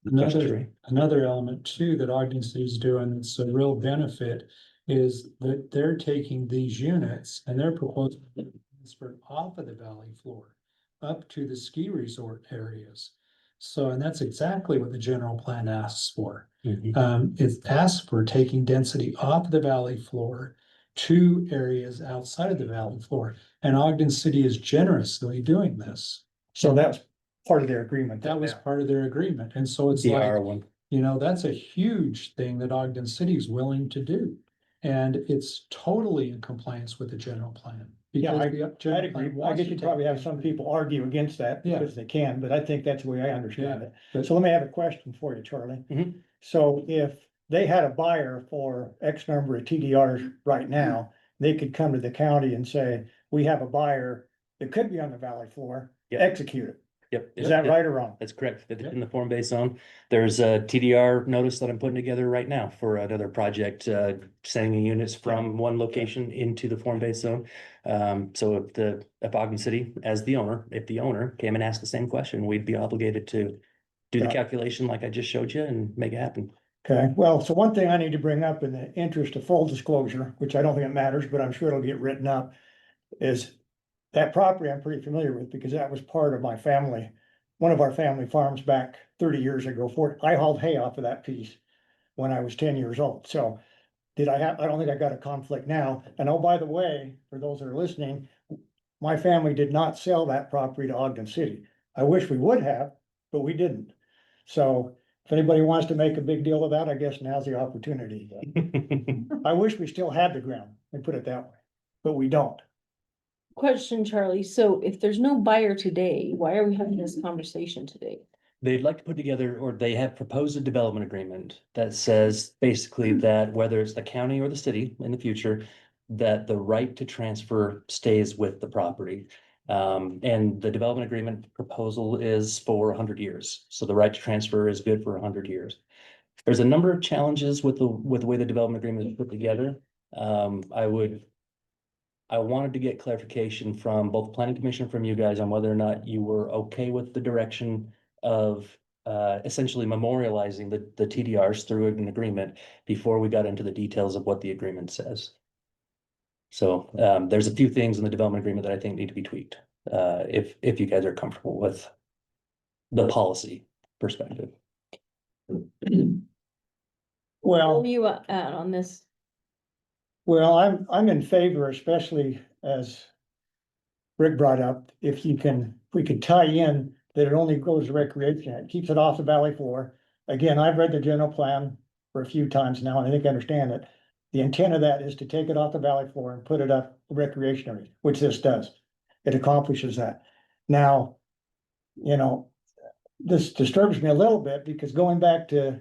Another element too that Ogden City is doing, that's a real benefit, is that they're taking these units and they're proposing to transfer off of the valley floor up to the ski resort areas. So, and that's exactly what the general plan asks for. It asks for taking density off the valley floor to areas outside of the valley floor, and Ogden City is generously doing this. So that's part of their agreement. That was part of their agreement, and so it's The like, R1. you know, that's a huge thing that Ogden City is willing to do. And it's totally in compliance with the general plan. Yeah, because the I'd general agree. plan I wants guess to you take probably have advantage some of it. people argue against that Yeah. because they can, but I think that's the way I understand Yeah, it. but- So let me have a question for you, Charlie. Mhm. So if they had a buyer for X number of TDRs right now, they could come to the county and say, we have a buyer that could be on the valley floor, Yep. execute it. Yep. Is that right or wrong? That's correct. Yep. In the form-based zone, there's a TDR notice that I'm putting together right now for another project, sending units from one location into the form-based zone. So if Ogden City, as the owner, if the owner came and asked the same question, we'd be obligated to do the Yeah. calculation like I just showed you and make it happen. Okay, well, so one thing I need to bring up in the interest of full disclosure, which I don't think it matters, but I'm sure it'll get written up, is that property I'm pretty familiar with because that was part of my family, one of our family farms back 30 years ago. I hauled hay off of that piece when I was 10 years old. So I don't think I got a conflict now. And oh, by the way, for those that are listening, my family did not sell that property to Ogden City. I wish we would have, but we didn't. So if anybody wants to make a big deal of that, I guess now's the opportunity. I wish we still had the ground, let me put it that way, but we don't. Question, Charlie. So if there's no buyer today, why are we having this conversation today? They'd like to put together, or they have proposed a development agreement that says basically that whether it's the county or the city in the future, that the right to transfer stays with the property. And the development agreement proposal is for 100 years. So the right to transfer is good for 100 years. There's a number of challenges with the way the development agreement is put together. I wanted to get clarification from both the planning commission and from you guys on whether or not you were okay with the direction of essentially memorializing the TDRs through an agreement before we got into the details of what the agreement says. So there's a few things in the development agreement that I think need to be tweaked, if you guys are comfortable with the policy perspective. Where Well, are you at on this? well, I'm in favor, especially as Rick brought up, if we could tie in that it only goes to recreation, it keeps it off the valley floor. Again, I've read the general plan for a few times now, and I think I understand it. The intent of that is to take it off the valley floor and put it up recreation area, which this does. It accomplishes that. Now, you know, this disturbs me a little bit because going back to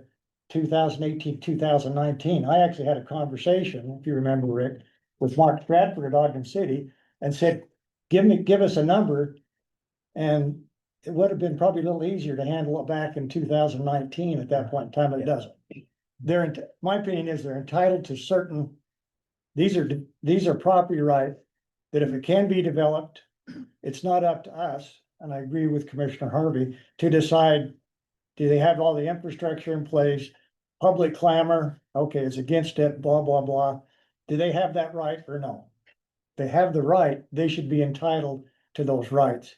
2018, 2019, I actually had a conversation, if you remember, Rick, with Mark Stratford at Ogden City and said, give us a number. And it would have been probably a little easier to handle it back in 2019 at that point in time, but it doesn't. My opinion is they're entitled to certain, these are property rights that if it can be developed, it's not up to us, and I agree with Commissioner Harvey, to decide, do they have all the infrastructure in place, public clamor, okay, it's against it, blah, blah, blah. Do they have that right or no? They have the right, they should be entitled to those rights.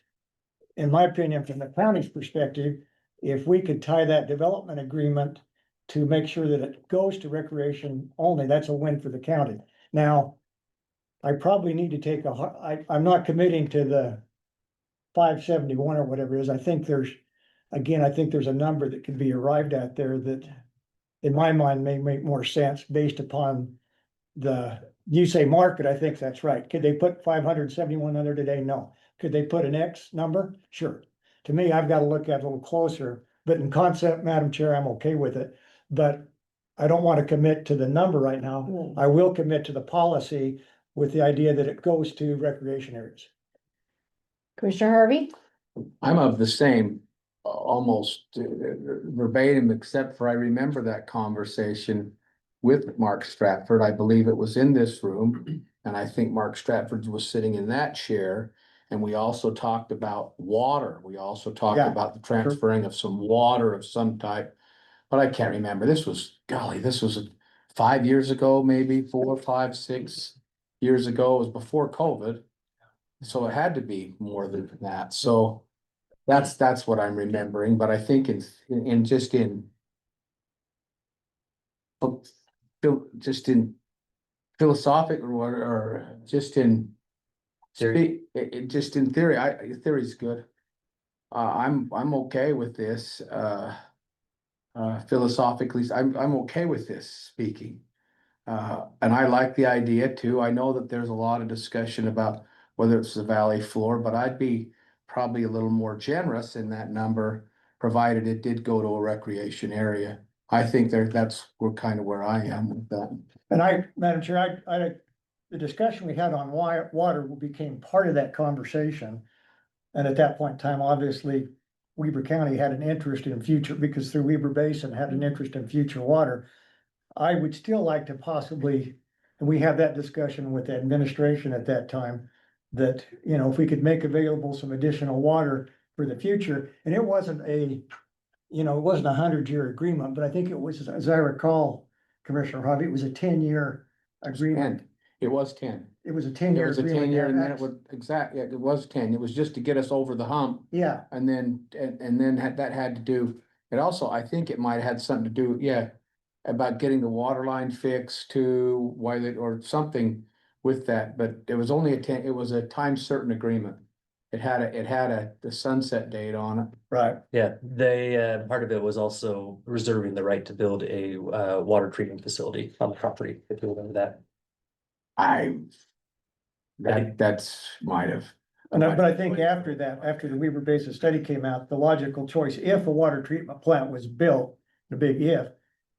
In my opinion, from the county's perspective, if we could tie that development agreement to make sure that it goes to recreation only, that's a win for the county. Now, I probably need to take I'm not committing to the 571 or whatever it is. I think there's a number that could be arrived at there that in my mind may make more sense based upon you say market, I think that's right. Could they put 571 under today? No. Could they put an X number? Sure. to me, I've got to look at it a little closer. But in concept, Madam Chair, I'm okay with it, but I don't want to commit to the number right now. Mm. I will commit to the policy with the idea that it goes to recreation areas. Commissioner Harvey? I'm of the same, almost verbatim, except for I remember that conversation with Mark Stratford. I believe it was in this room, and I think Mark Stratford was sitting in that chair. And we also talked about water. We also talked Yeah, about the transferring of some water of some type. But I can't remember. This was, golly, this was 5 years ago, maybe 4, 5, 6 years ago. It was before COVID. So it had to be more than that. So that's what I'm remembering, but I think in just in philosophic or just in just in theory, theory's good. I'm okay with this, philosophically, I'm okay with this speaking. And I like the idea too. I know that there's a lot of discussion about whether it's the valley floor, but I'd be probably a little more generous in that number, provided it did go to a recreation area. I think we're kind of where I am with that. And Madam Chair, the discussion we had on why water became part of that conversation. And at that point in time, obviously, Weber County had an interest in future, because through Weber Basin had an interest in future water. I would still like to possibly, and we had that discussion with the administration at that time, that, you know, if we could make available some additional water for the future, and it wasn't a 100-year agreement, but I think it was, as I recall, Commissioner Harvey, it was a 10-year agreement. It was 10. It was a It 10-year was a agreement. 10 year and then it would, exactly, it was 10. It was just to get us over the hump. Yeah, And then, that had to do, it also, I think it might have had something to do, yeah, about getting the water line fixed too, or something with that, but it was only it was a time certain agreement. It had the sunset date on it. right. Yeah, they, part of it was also reserving the right to build a, water treatment facility on the property, if you remember that. That's might have. But I think after that, after the Weber Basin study came out, the logical choice, if a water treatment plant was built, the big if,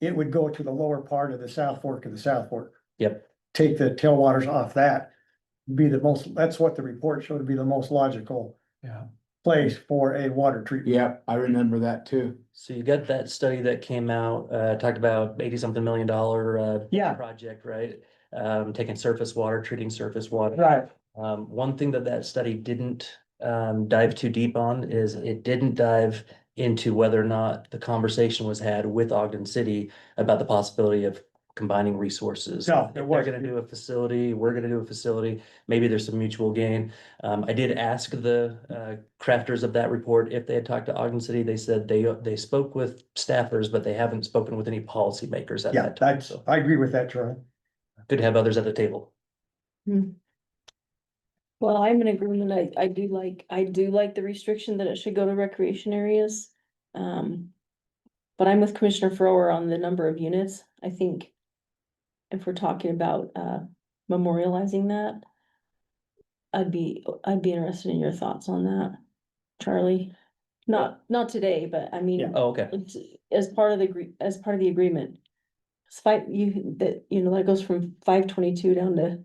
it would go to the lower part of the South Fork of the South Fork. Yep. Take the tailwaters off that, that's what the report showed to be the most logical place for a water treatment. Yeah, I remember that too. So you got that study that came out, talked about $80-something million, Yeah. project, right? Taking surface water, treating surface water. Right. One thing that study didn't dive too deep on is it didn't dive into whether or not the conversation was had with Ogden City about the possibility of combining resources. No, it If they're wasn't. gonna do a facility, we're gonna do a facility, maybe there's some mutual gain. I did ask the crafters of that report if they had talked to Ogden City. They said they spoke with staffers, but they haven't spoken with any policymakers at Yeah, that time. So I agree with that, Charlie. good to have others at the table. Well, I'm in agreement. I do like the restriction that it should go to recreation areas. But I'm with Commissioner Frower on the number of units. I think if we're talking about memorializing that, I'd be interested in your thoughts on that, Charlie. Not today, but I mean, Oh, okay. it's as part of the agreement. That goes from 522 down to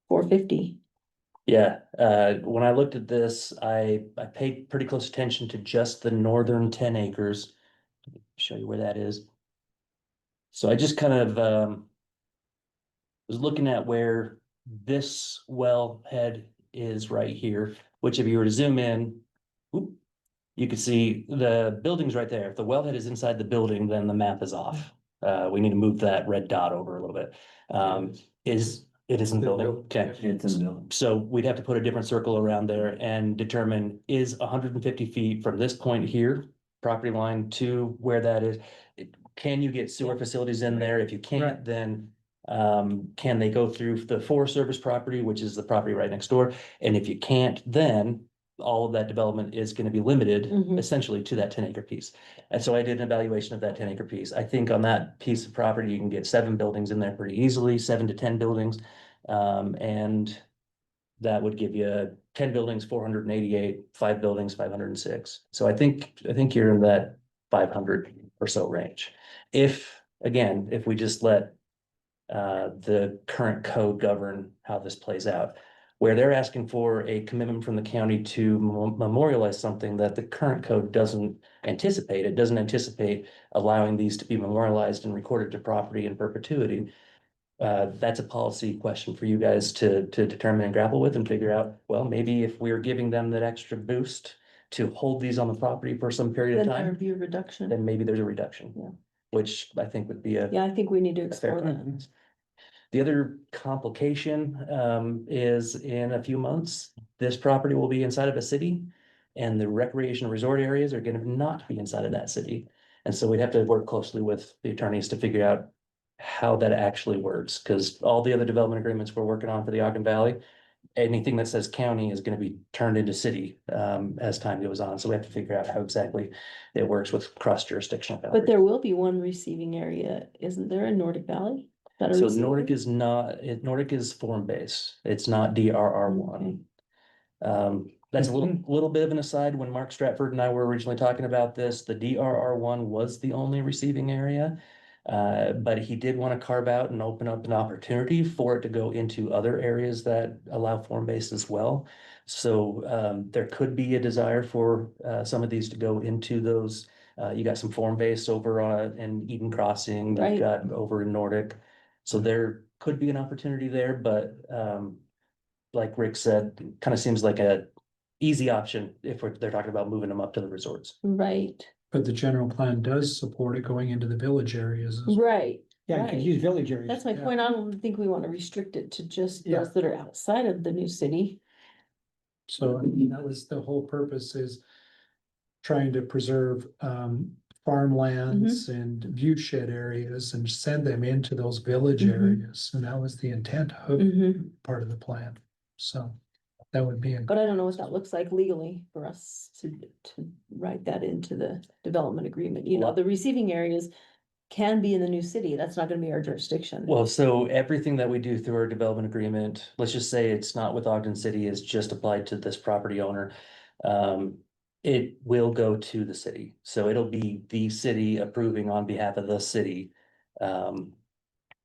450. Yeah, when I looked at this, I paid pretty close attention to just the northern 10 acres. Show you where that is. So I just kind of was looking at where this wellhead is right here, which if you were to zoom in, you could see the building's right there. If the wellhead is inside the building, then the map is off. We need to move that red dot over a little bit. It is in the building, okay. It's in the building. So we'd have to put a different circle around there and determine is 150 feet from this point here, property line to where that is. Can you get sewer facilities in there? If you can't, Right. then can they go through the Forest Service property, which is the property right next door? And if you can't, then all of that development is going to be limited Mhm. essentially to that 10-acre piece. And so I did an evaluation of that 10-acre piece. I think on that piece of property, you can get 7 buildings in there pretty easily, 7 to 10 buildings. And that would give you 10 buildings, 488, 5 buildings, 506. So I think you're in that 500 or so range. If, again, if we just let the current code govern how this plays out, where they're asking for a commitment from the county to memorialize something that the current code doesn't anticipate. It doesn't anticipate allowing these to be memorialized and recorded to property in perpetuity. That's a policy question for you guys to determine and grapple with and figure out, well, maybe if we're giving them that extra boost to hold these on the property for some period of Then there would time, be a reduction. then maybe there's a reduction. Yeah. Which I think would be a Yeah, I think we need to a fair explore that. compromise. The other complication is in a few months, this property will be inside of a city. And the recreation resort areas are gonna not be inside of that city. And so we'd have to work closely with the attorneys to figure out how that actually works, because all the other development agreements we're working on for the Ogden Valley, anything that says county is gonna be turned into city as time goes on. So we have to figure out how exactly it works with cross jurisdictional But boundaries. there will be one receiving area, isn't there, in Nordic Valley? That are So receiving? Nordic is not, Nordic is form base. It's not DRR one. That's a little bit of an aside. When Mark Stratford and I were originally talking about this, the DRR one was the only receiving area. But he did want to carve out and open up an opportunity for it to go into other areas that allow form base as well. So there could be a desire for some of these to go into those. You got some form base over in Eden Crossing, Right. you've got over in Nordic. So there could be an opportunity there, but like Rick said, kind of seems like a easy option if they're talking about moving them up to the resorts. Right, But the general plan does support it going into the village areas. right. Yeah, you could Right. use village areas. That's my Yeah. point. I don't think we want to restrict it to just Yeah. those that are outside of the new city. So I mean, that was the whole purpose, is trying to preserve farmlands and view shed areas and send them into those village Mhm. areas. And that was the intent of Mhm. part of the plan. So that would be. But I don't know what that looks like legally for us to write that into the development agreement. You know, the receiving areas can be in the new city. That's not gonna be our jurisdiction. Well, so everything that we do through our development agreement, let's just say it's not with Ogden City, is just applied to this property owner. It will go to the city, so it'll be the city approving on behalf of the city.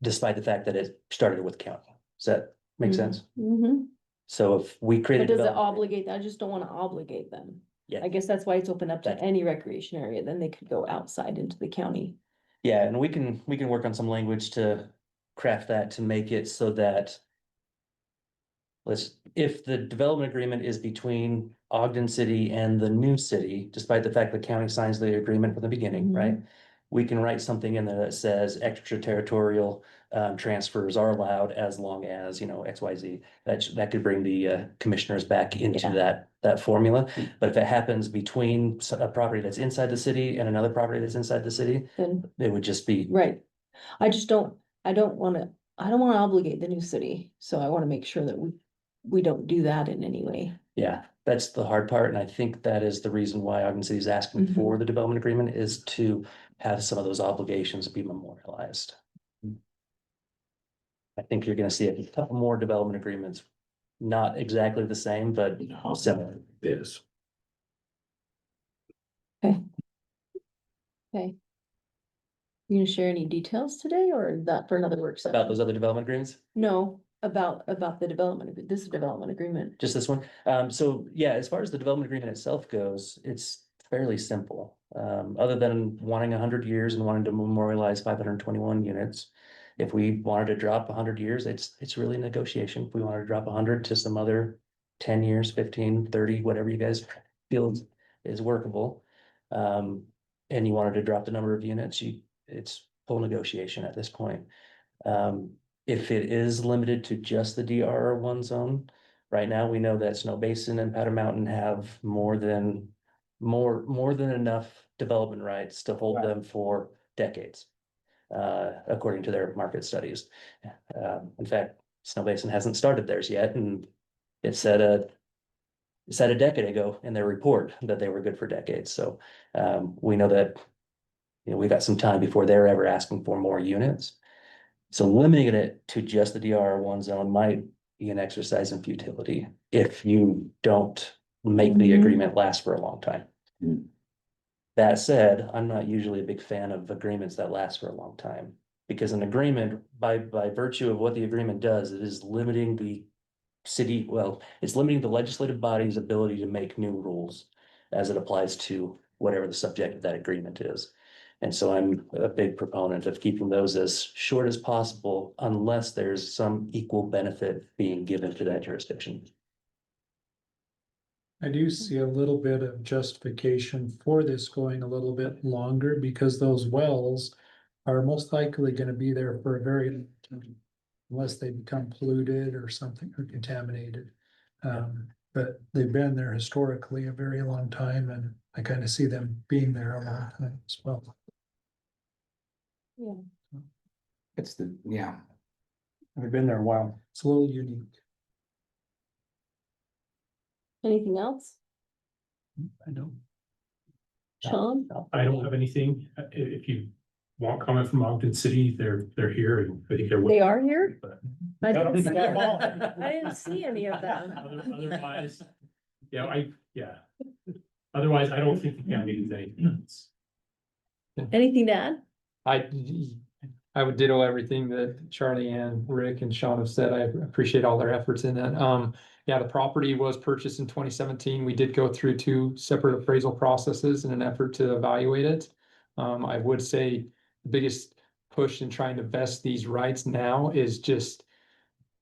Despite the fact that it started with county. Does that make sense? Mm-hmm. So if we create a But does it development, obligate, I just don't wanna obligate them. Yeah. I guess that's why it's open up to That- any recreation area, then they could go outside into the county. yeah, and we can work on some language to craft that to make it so that if the development agreement is between Ogden City and the new city, despite the fact the county signs the agreement from the beginning, Mhm. right? We can write something in there that says extraterritorial transfers are allowed as long as, XYZ. That could bring the commissioners back into Yeah. that formula. But if it happens between a property that's inside the city and another property that's inside the city, Then, it would just be, right, I don't wanna obligate the new city, so I wanna make sure that we don't do that in any way. yeah, that's the hard part. And I think that is the reason why Ogden City is asking for the development agreement, is to have some of those obligations be memorialized. I think you're gonna see a couple more development agreements, not exactly the same, but similar. Is. Okay. You gonna share any details today, or is that for another work session? About those other development agreements, No, about the this development agreement. just this one. So yeah, as far as the development agreement itself goes, it's fairly simple. Other than wanting 100 years and wanting to memorialize 521 units. If we wanted to drop 100 years, it's really a negotiation. If we wanted to drop 100 to some other 10 years, 15, 30, whatever you guys feel is workable. And you wanted to drop the number of units, it's full negotiation at this point. If it is limited to just the DRR one zone, right now we know that Snow Basin and Powder Mountain have more than enough development rights to hold them for decades. According to their market studies. In fact, Snow Basin hasn't started theirs yet, and it said a decade ago in their report that they were good for decades. So we know that we got some time before they're ever asking for more units. So limiting it to just the DRR one zone might be an exercise in futility if you don't make the Mhm. agreement last for a long time. Mm. That said, I'm not usually a big fan of agreements that last for a long time. Because an agreement, by virtue of what the agreement does, it is limiting the city, well, it's limiting the legislative body's ability to make new rules as it applies to whatever the subject of that agreement is. And so I'm a big proponent of keeping those as short as possible unless there's some equal benefit being given to that jurisdiction. I do see a little bit of justification for this going a little bit longer because those wells are most likely gonna be there for a very long time. Unless they become polluted or something or contaminated. But they've been there historically a very long time and I kind of see them being there a long time as well. It's the, yeah. We've been there a while. It's a little unique. Anything else? I know. Sean? I don't have anything. If you want comment from Ogden City, they're here and I think they're. They are here? But I Got 'em didn't from see that wall. I didn't see any of them. Otherwise, otherwise, I don't think the county needs anything else. Anything to add? I would ditto everything that Charlie and Rick and Sean have said. I appreciate all their efforts in that. Yeah, the property was purchased in 2017. We did go through 2 separate appraisal processes in an effort to evaluate it. I would say the biggest push in trying to vest these rights now is just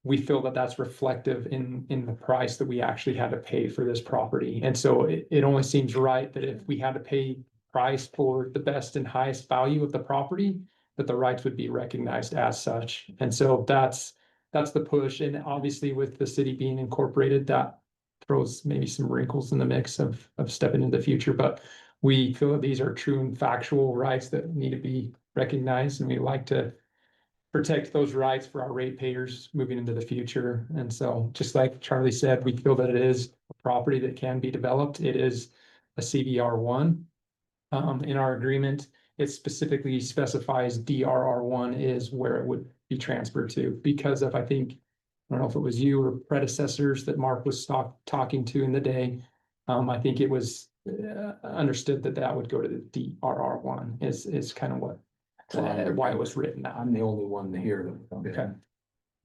we feel that that's reflective in the price that we actually had to pay for this property. And so it only seems right that if we had to pay price for the best and highest value of the property, that the rights would be recognized as such. And so that's the push. And obviously with the city being incorporated, that throws maybe some wrinkles in the mix of stepping into the future. But we feel that these are true and factual rights that need to be recognized, and we like to protect those rights for our ratepayers moving into the future. And so, just like Charlie said, we feel that it is a property that can be developed. It is a CVR1. In our agreement, it specifically specifies DRR1 is where it would be transferred to because of, I think, I don't know if it was you or predecessors that Mark was talking to in the day. I think it was understood that would go to the DRR1 is kind of what why it was written out. I'm the only one to hear them. Okay.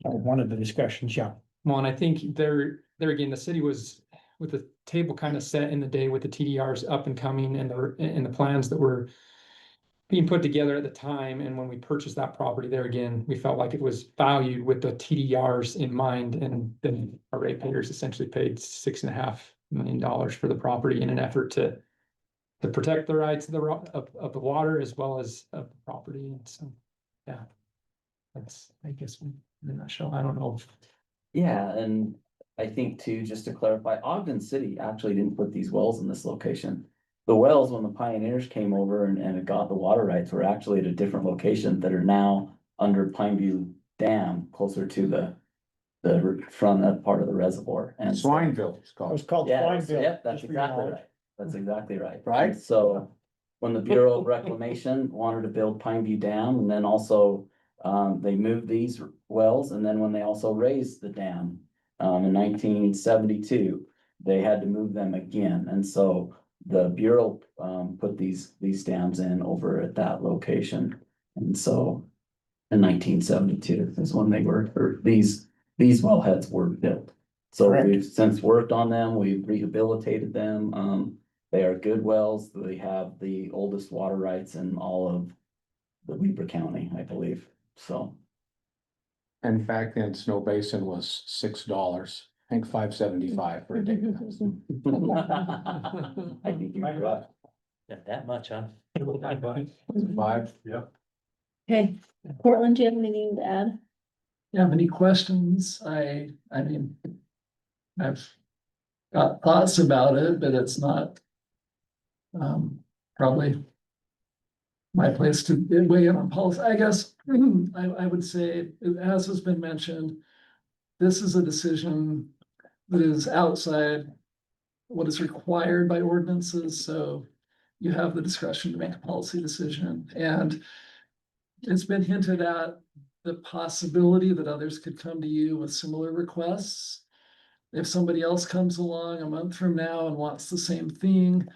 One of the discussions, yeah. Well, and I think there again, the city was with the table kind of set in the day with the TDRs up and coming and the plans that were being put together at the time. And when we purchased that property there again, we felt like it was valued with the TDRs in mind. And then our ratepayers essentially paid $6.5 million for the property in an effort to protect the rights of the water as well as of the property. And so, yeah, that's, I guess, in a nutshell. I don't know. Yeah, and I think too, just to clarify, Ogden City actually didn't put these wells in this location. The wells, when the pioneers came over and got the water rights, were actually at a different location that are now under Pineview Dam, closer to the front part of the reservoir. And so- Swineville it's It was called. called Yeah, Swineville. yep, that's just for your exactly knowledge. right. That's exactly right. Right. And so when the Bureau of Reclamation wanted to build Pineview Dam, and then also they moved these wells, and then when they also raised the dam in 1972, they had to move them again. And so the Bureau put these dams in over at that location. And so in 1972 is when they were, or these wellheads were built. So Correct. we've since worked on them, we've rehabilitated them. They are good wells. They have the oldest water rights in all of the Weber County, I believe, so. And back then Snow Basin was $6. I think $5.75 for a day. I think you're right. Not that much, huh? Five. Okay, Portland, do you have anything to add? You have any questions? I mean, I've got thoughts about it, but it's not probably my place to weigh in on policy. I guess I would say, as has been mentioned, this is a decision that is outside what is required by ordinances, so you have the discretion to make a policy decision. And it's been hinted at the possibility that others could come to you with similar requests. If somebody else comes along a month from now and wants the same thing,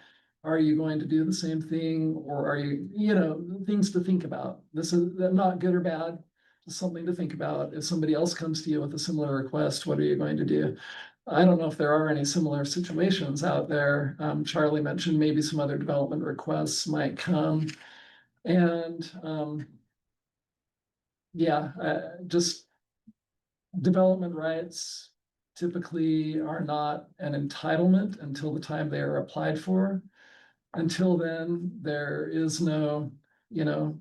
are you going to do the same thing, or are you, things to think about. This is not good or bad, just something to think about. If somebody else comes to you with a similar request, what are you going to do? I don't know if there are any similar situations out there. Charlie mentioned maybe some other development requests might come. And just development rights typically are not an entitlement until the time they are applied for. Until then, there is no,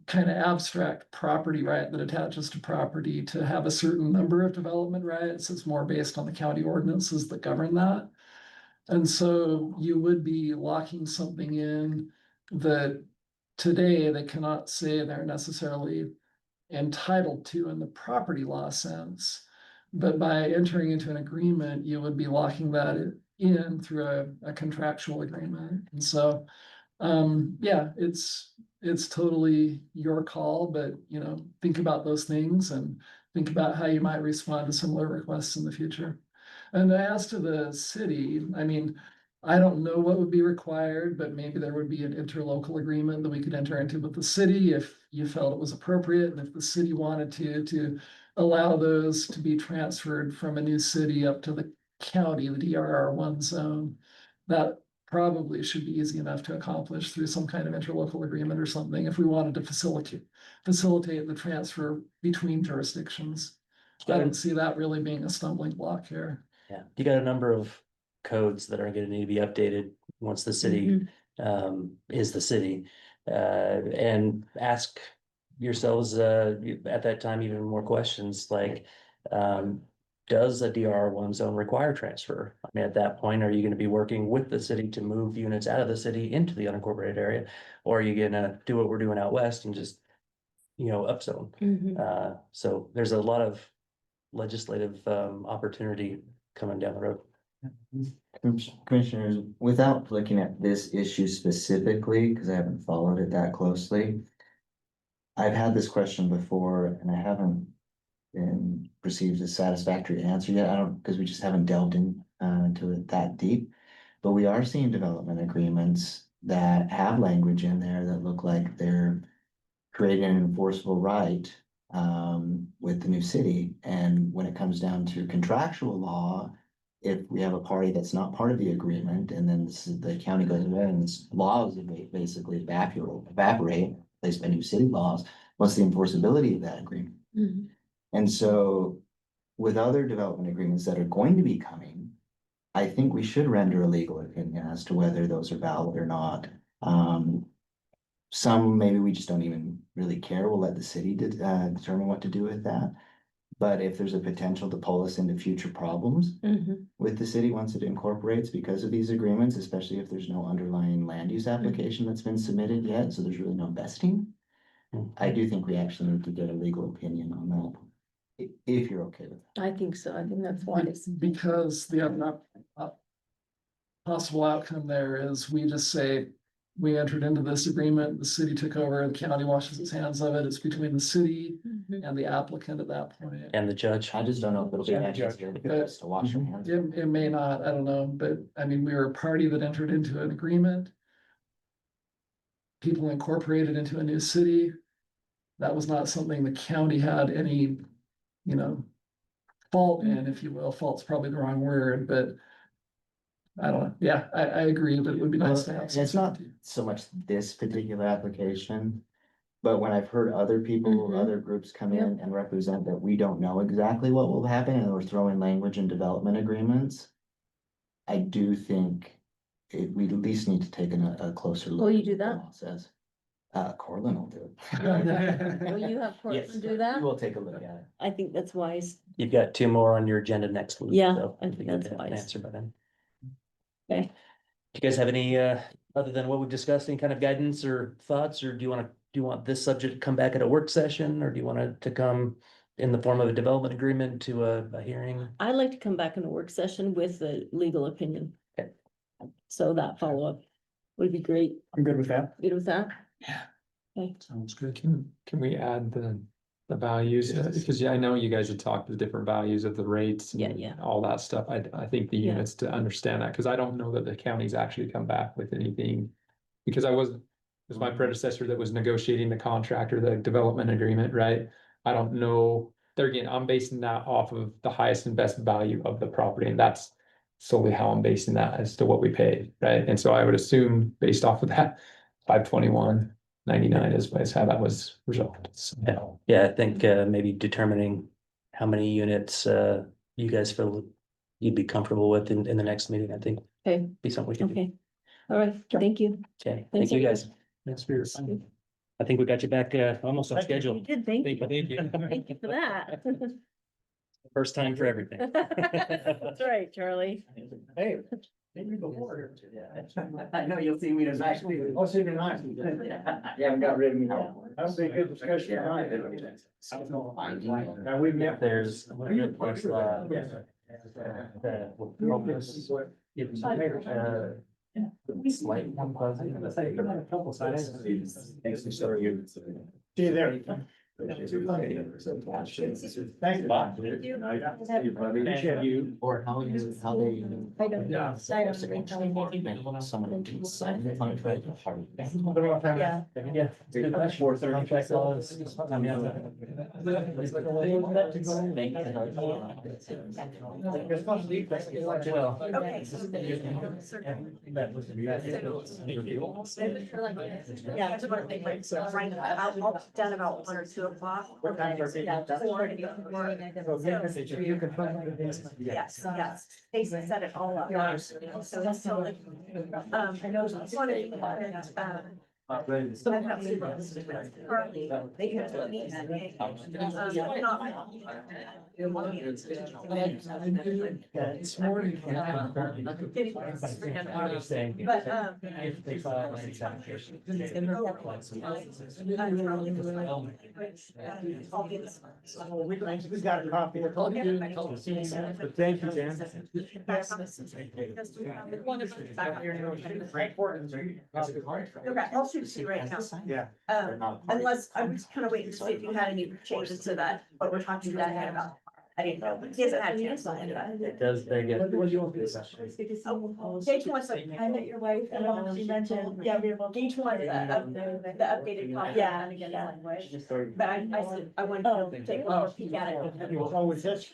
kind of abstract property right that attaches to property to have a certain number of development rights. It's more based on the county ordinances that govern that. And so you would be locking something in that today they cannot say they're necessarily entitled to in the property law sense. But by entering into an agreement, you would be locking that in through a contractual agreement. And so, it's totally your call, but, think about those things and think about how you might respond to similar requests in the future. And as to the city, I mean, I don't know what would be required, but maybe there would be an interlocal agreement that we could enter into with the city if you felt it was appropriate, and if the city wanted to allow those to be transferred from a new city up to the county, the DRR1 zone. That probably should be easy enough to accomplish through some kind of interlocal agreement or something if we wanted to facilitate the transfer between jurisdictions. I don't see that really being a stumbling block here. Yeah, you got a number of codes that are gonna need to be updated once the city is the city. And ask yourselves at that time even more questions like, does a DR1 zone require transfer? I mean, at that point, are you gonna be working with the city to move units out of the city into the unincorporated area? Or are you gonna do what we're doing out west and just, upzone? So there's a lot of legislative opportunity coming down the road. Commissioners, without looking at this issue specifically, because I haven't followed it that closely, I've had this question before and I haven't been received a satisfactory answer yet. I don't, because we just haven't delved into it that deep. But we are seeing development agreements that have language in there that look like they're creating an enforceable right with the new city. And when it comes down to contractual law, if we have a party that's not part of the agreement, and then the county goes away and this laws basically evaporate, replaced by new city laws, what's the enforceability of that agreement? And so with other development agreements that are going to be coming, I think we should render a legal opinion as to whether those are valid or not. Some maybe we just don't even really care. We'll let the city determine what to do with that. But if there's a potential to pull us into future problems with the city once it incorporates because of these agreements, especially if there's no underlying land use application that's been submitted yet, so there's really no vesting. I do think we actually need to get a legal opinion on that, if you're okay with that. I think so. I think that's wise. Because the other possible outcome there is we just say, we entered into this agreement, the city took over, the county washes its hands of it. It's between the city and the applicant at that point. And the judge. I just don't know if it'll be necessary for us to wash our hands. It may not, I don't know, but I mean, we were a party that entered into an agreement. People incorporated into a new city. That was not something the county had any, fault in, if you will. Fault's probably the wrong word, but I don't know. Yeah, I agree, but it would be nice to have. It's not so much this particular application, but when I've heard other people, other groups come in and represent that we don't know exactly what will happen and we're throwing language in development agreements, I do think we at least need to take a closer look. Will you do that? Says, Cortland will do Will it. you have Yes, Cortland do that? we'll take a look at it. I think that's wise. You've got 2 more on your agenda next week. Yeah, so I think we can that's get an wise. answer by then. Okay. Do you guys have any, other than what we've discussed, any kind of guidance or thoughts, or do you want this subject to come back at a work session, or do you want it to come in the form of a development agreement to a hearing? I'd like to come back in a work session with a legal opinion. Okay. So that follow-up would be great. I'm good with that. Good with that? Sounds good. Can we add the the values, because I know you guys had talked the different values of the rates. Yeah, and yeah. All that stuff. I think the Yeah. units to understand that, because I don't know that the county's actually come back with anything. Because it was my predecessor that was negotiating the contract or the development agreement, right? I don't know. There again, I'm basing that off of the highest and best value of the property, and that's solely how I'm basing that as to what we paid, right? And so I would assume based off of that, 521.99 is how that was resolved. So, Yeah, I think maybe determining how many units you guys feel you'd be comfortable with in the next meeting, I think Okay, be something we can do. okay. All right, thank you. Okay, Thanks, thank you everyone. guys. Thanks for your time. I think we got you back almost on You schedule. did, thank you. Thank you. Thank you for that. First time for everything. That's right, Charlie. Hey. Maybe before. I know you'll see me tonight. I'll see you tonight. You haven't got rid of me. That'll be a good discussion tonight. Now, we've met. There's. Slight one fuzzy. See you there. Thank you. Appreciate you. Or how they. I don't know. I don't know. Someone can sign the contract. Yeah. Yeah. 4:30 check laws. Yeah, it's about like, right, I'll done about 1 or 2 o'clock. Yeah, that's already in the morning, I did. Yes, yes, they set it all up. So it's so, I know, I wanted, Charlie, they can tell me that, hey, This morning. But, If they file any application. We got a copy. Thank you, Dan. Okay, I'll shoot it to you right now. Yeah. Unless, I was kind of waiting to see if you had any changes to that, but we're talking to that guy about. I didn't know, he hasn't had a chance to look at it. It does beg it. Jake wants to, I met your wife, and she mentioned, yeah, we were, Gage wanted the updated copy. Yeah. But I said, I wanted to take a peek at it. Oh, is this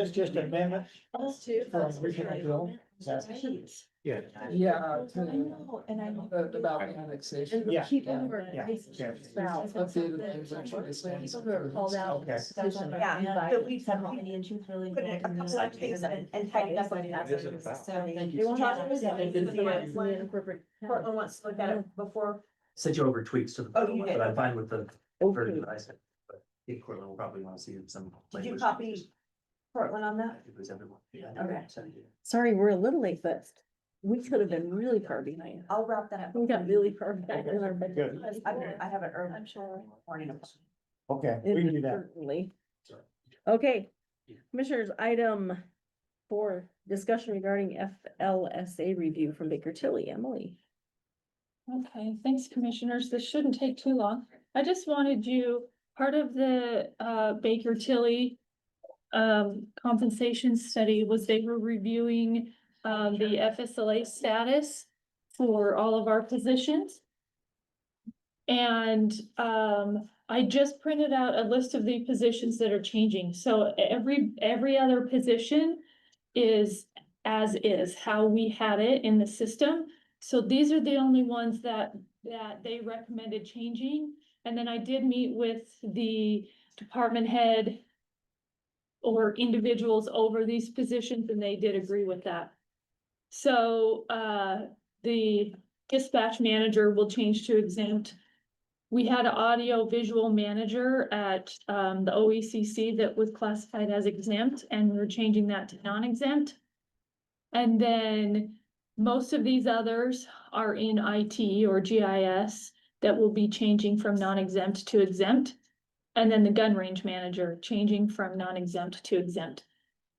just amendment? Us too. from original bill? Yeah. Yeah. I know, and I know. About annexation. Yeah. People who are. Yeah. Updated things actually stands. Called out. Okay. Yeah, but we've had many issues really. Put in a couple of things and tightened up on that. So. They won't talk to us. Portland wants to look at it before. Sent you over tweaks to the. Oh, you did? But I'm fine with the version that I sent. But I think Cortland will probably want to see some. Did you language. copy Portland on that? It was everyone. Yeah. Okay. Sorry, we're a little late, but we could have been really far behind. I'll wrap that up. We got really far back in our budget. I have it early. I'm sure. Morning. Okay, we can do that. Certainly. Okay, Commissioners, item 4, discussion regarding FLSA review from Baker Tilley. Emily. Okay, thanks, Commissioners. This shouldn't take too long. I just wanted you, part of the Baker Tilley compensation study was they were reviewing the FSLA status for all of our positions. And I just printed out a list of the positions that are changing. So every other position is as is how we had it in the system. So these are the only ones that they recommended changing. And then I did meet with the department head or individuals over these positions, and they did agree with that. So the dispatch manager will change to exempt. We had an audio visual manager at the OECC that was classified as exempt, and we're changing that to non-exempt. And then most of these others are in IT or GIS that will be changing from non-exempt to exempt. And then the gun range manager changing from non-exempt to exempt.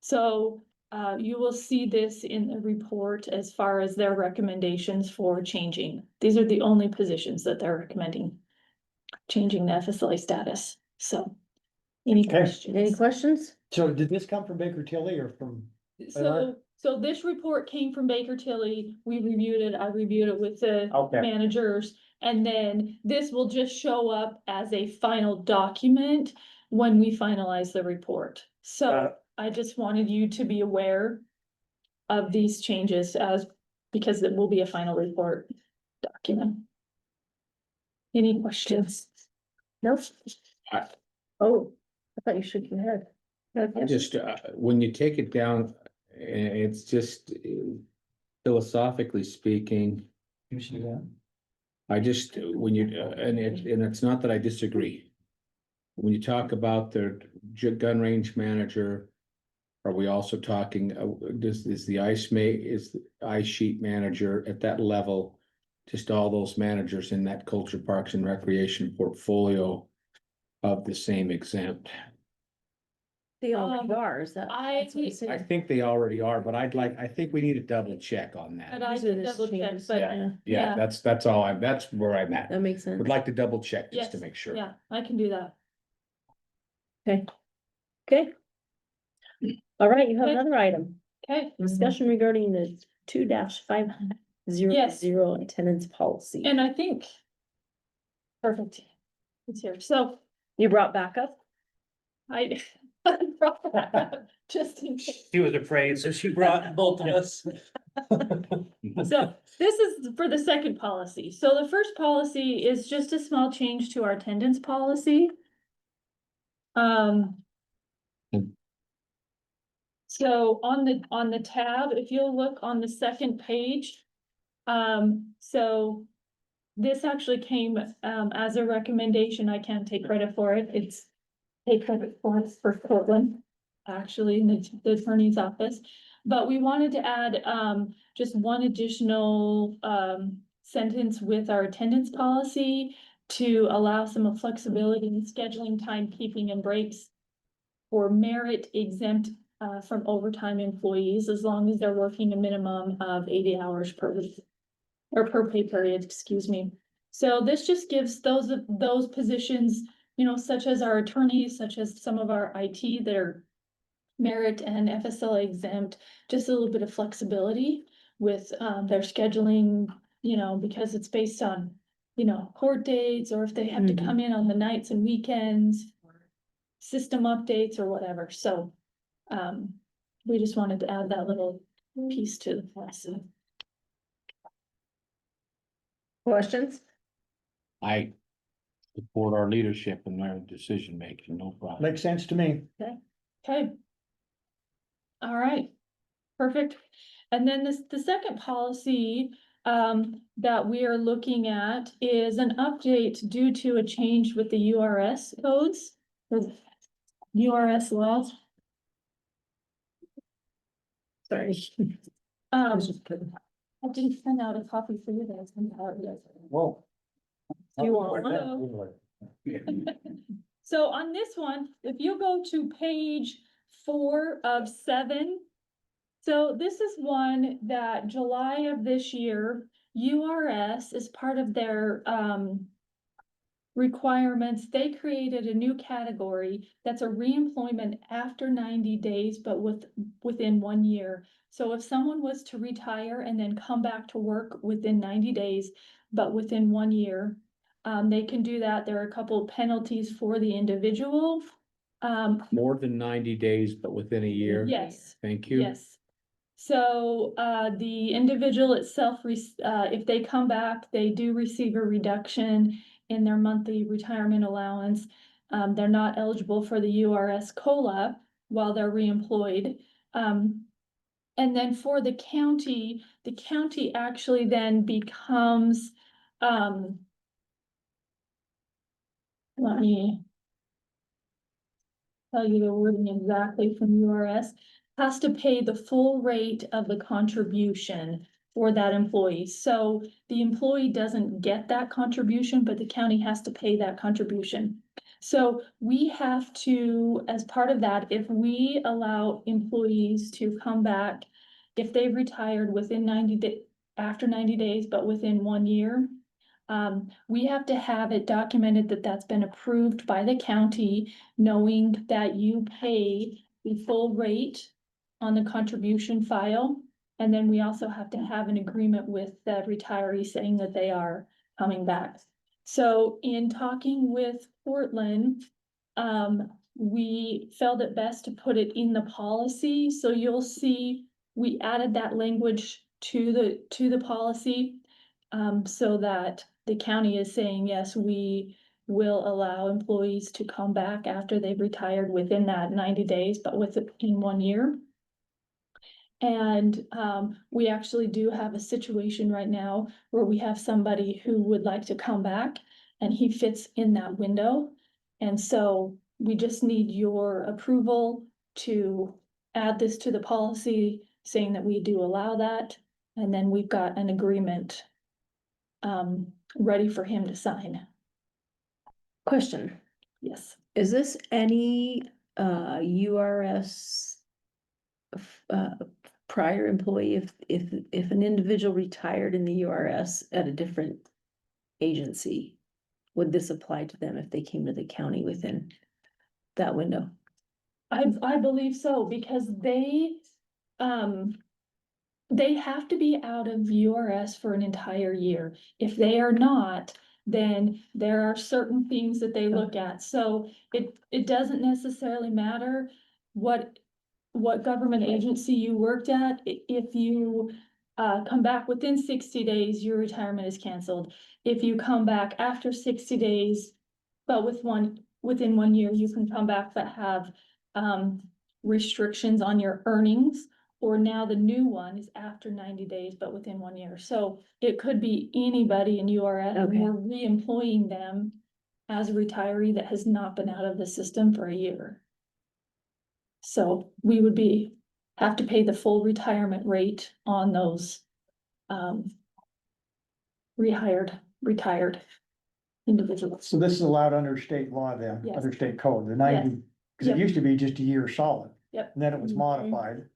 So you will see this in the report as far as their recommendations for changing. These are the only positions that they're recommending changing the FSLA status. So Any Okay. any questions? So did this come from Baker Tilley or from? So this report came from Baker Tilley. We reviewed it. I reviewed it with the Okay. managers. And then this will just show up as a final document when we finalize the report. So I just wanted you to be aware of these changes because it will be a final report document. Any questions? Nope. I- Oh, I thought you shook your head. I just, when you take it down, it's just philosophically speaking, I just, when you, and it's not that I disagree. When you talk about the gun range manager, are we also talking, is the ice sheet manager at that level? Just all those managers in that culture, parks and recreation portfolio of the same exempt? They already are, is that? that's what you said? I think they already are, but I think we need to double check on But that. I These are can the double check, changes, but Yeah, yeah. that's all that's where I'm at. That makes sense. Would like to double check just yes, to make sure. yeah, I can do that. Okay. All right, you have Okay. another item. Okay. Discussion regarding the 2-500 attendance policy. And I think. Perfect. It's here. So You brought backup? I. Just in case. She was afraid, so she brought both of us. So this is for the second policy. So the first policy is just a small change to our attendance policy. So on the tab, if you'll look on the second page, so this actually came as a recommendation. I can't take credit for it. It's take credit for it for Portland, actually, in the attorney's office. But we wanted to add just one additional sentence with our attendance policy to allow some flexibility in scheduling, timekeeping, and breaks for merit exempt from overtime employees, as long as they're working a minimum of 80 hours per week. Or per pay period, excuse me. So this just gives those positions, you know, such as our attorneys, such as some of our IT that are merit and FSLA exempt, just a little bit of flexibility with their scheduling, you know, because it's based on, you know, court dates, or if they have to come in on the nights and weekends, system updates or whatever. So we just wanted to add that little piece to the policy. Questions? I support our leadership in their decision making, no problem. Makes sense to me. Okay. All right, perfect. And then the second policy that we are looking at is an update due to a change with the URS codes, the URS laws. Sorry. I didn't send out a copy for you guys. Whoa. Do you want one? So on this one, if you go to page 4 of 7. So this is one that July of this year, URS is part of their requirements. They created a new category that's a reemployment after 90 days, but within 1 year. So if someone was to retire and then come back to work within 90 days, but within 1 year, they can do that. There are a couple of penalties for the individual. More than 90 days, but within a year? Yes. Thank you. Yes. So the individual itself, if they come back, they do receive a reduction in their monthly retirement allowance. They're not eligible for the URS COLA while they're reemployed. And then for the county actually then becomes, let me tell you the wording exactly from URS, has to pay the full rate of the contribution for that employee. So the employee doesn't get that contribution, but the county has to pay that contribution. So we have to, as part of that, if we allow employees to come back, if they've retired within 90 days, after 90 days, but within 1 year, We have to have it documented that that's been approved by the county, knowing that you pay the full rate on the contribution file. And then we also have to have an agreement with the retiree saying that they are coming back. So in talking with Portland, we felt it best to put it in the policy. So you'll see, we added that language to the policy. So that the county is saying, yes, we will allow employees to come back after they've retired within that 90 days, but within 1 year. And we actually do have a situation right now where we have somebody who would like to come back and he fits in that window. And so we just need your approval to add this to the policy, saying that we do allow that. And then we've got an agreement ready for him to sign. Question, Yes. is this any URS prior employee, if an individual retired in the URS at a different agency, would this apply to them if they came to the county within that window? I believe so, because they have to be out of URS for an entire year. If they are not, then there are certain things that they look at. So it doesn't necessarily matter what government agency you worked at. If you come back within 60 days, your retirement is canceled. If you come back after 60 days, but within 1 year, you can come back but have restrictions on your earnings. Or now the new one is after 90 days, but within 1 year. So it could be anybody in URS, and Okay. we're re-employing them as a retiree that has not been out of the system for a year. So we would have to pay the full retirement rate on those retired individuals. So this is allowed under state law then, Yes. under state code, the 90, because Yep. it used to be just a year solid. Yep. And then it was Mhm. modified.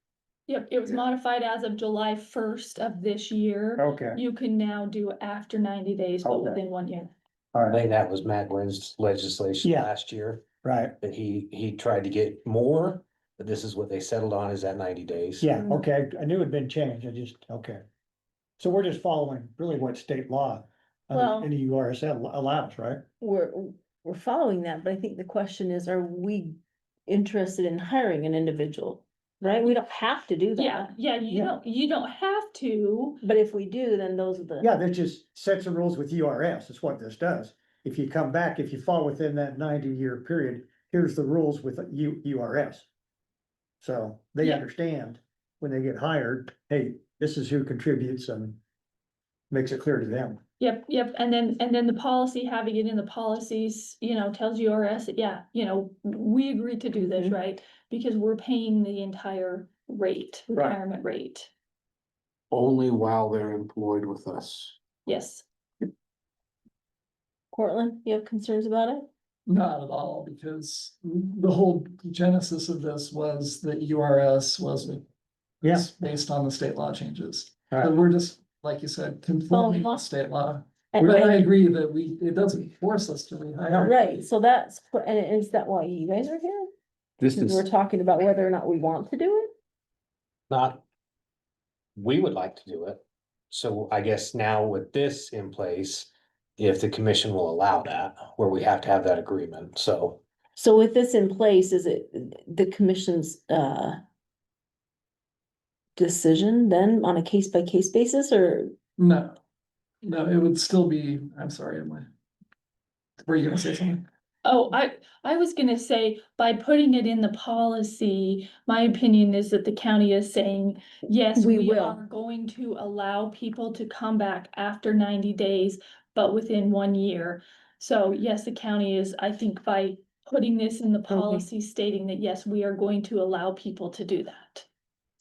Yep, it was modified as of July 1st of this year. Okay, You can now do after 90 days, but Okay. within 1 year. all I right, think that was Matt Wynn's legislation Yeah. last year, right. that he tried to get more, but this is what they settled on, is that 90 days. Yeah, okay, I knew it'd been changed, okay. So we're just following really what state law, Well- any URS allows, right? We're following that, but I think the question is, are we interested in hiring an individual? Right? We don't have to do that. Yeah, Yeah. you don't have to. But if we do, then those are the. Yeah, that just sets the rules with URS, that's what this does. If you come back, if you fall within that 90-year period, here's the rules with URS. So they Yeah. understand when they get hired, hey, this is who contributes and makes it clear to them. Yep, and then the policy, having it in the policies, tells URS, that, yeah, we agreed to do this, Mhm. right? Because we're paying the entire rate, Right. retirement rate. Only while they're employed with us. Yes. Cortland, you have concerns about it? Not at all, because the whole genesis of this was that URS was Yeah. based on the state law changes. Right. So we're just, like you said, conforming law. to state law. And- But I agree that it doesn't force us to rehire. Right, so and is that why you guys are here? This Because we're is talking about whether or not we want to do it? not, we would like to do it. So I guess now with this in place, if the commission will allow that, where we have to have that agreement, so. So with this in place, is it the commission's decision then on a case by case basis, or? No, it would still be, I'm sorry, were you gonna say something? Oh, I was gonna say, by putting it in the policy, my opinion is that the county is saying, yes, We we will. are going to allow people to come back after 90 days, but within 1 year. So yes, the county is, I think, by putting this in the policy stating that, yes, we are going to allow people to do that.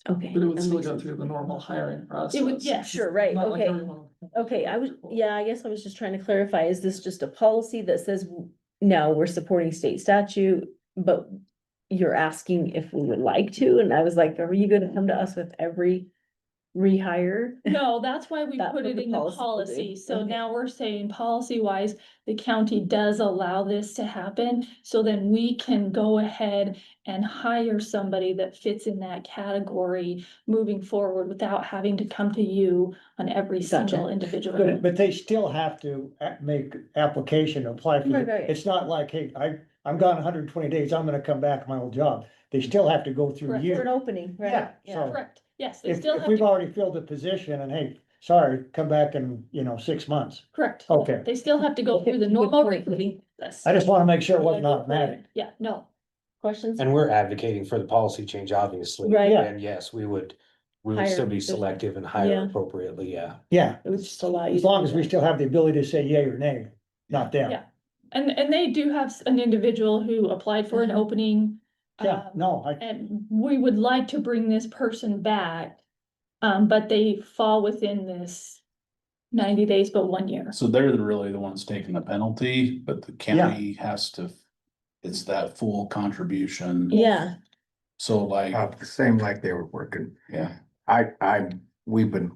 Okay. But it would that still makes go sense. through the normal hiring process. It would, yes. Sure, right, Not like okay. everyone- Okay, I guess I was just trying to clarify, is this just a policy that says, no, we're supporting state statute, but you're asking if we would like to, and I was like, are you gonna come to us with every rehire. No, that's why we That's put what it the in the policy will policy, do. so Okay. now we're saying policy wise, the county does allow this to happen. So then we can go ahead and hire somebody that fits in that category moving forward without having to come to you on every Gotcha. single individual. But they still have to make application, apply for Right, right. it. It's not like, hey, I'm gone 120 days, I'm gonna come back to my old job. They still have to go through Correct. For an you. opening, right? Yeah, so Correct, yes, they if, still if have we've to, already filled the position and hey, sorry, come back in, 6 months. correct. Okay. They still have to go through the Good normal point. recruiting process. I just wanna make sure it Yeah, wasn't go for it. automatic. Yeah, no, Questions? And we're advocating for the policy change, obviously. Right. Yeah. And yes, we would Hire still be if there's- selective and hire Yeah. appropriately, yeah. Yeah, It would just allow you. as to long do as we that. still have the ability to say yay or nay, not them. Yeah. And they do have an individual who applied for an Uh-huh. opening. Yeah, no, And we would like to bring this person back, but they fall within this 90 days, but 1 year. So they're really the ones taking the penalty, but the county has to, it's that full contribution. Yeah, So like, The same like they were working. yeah, We've been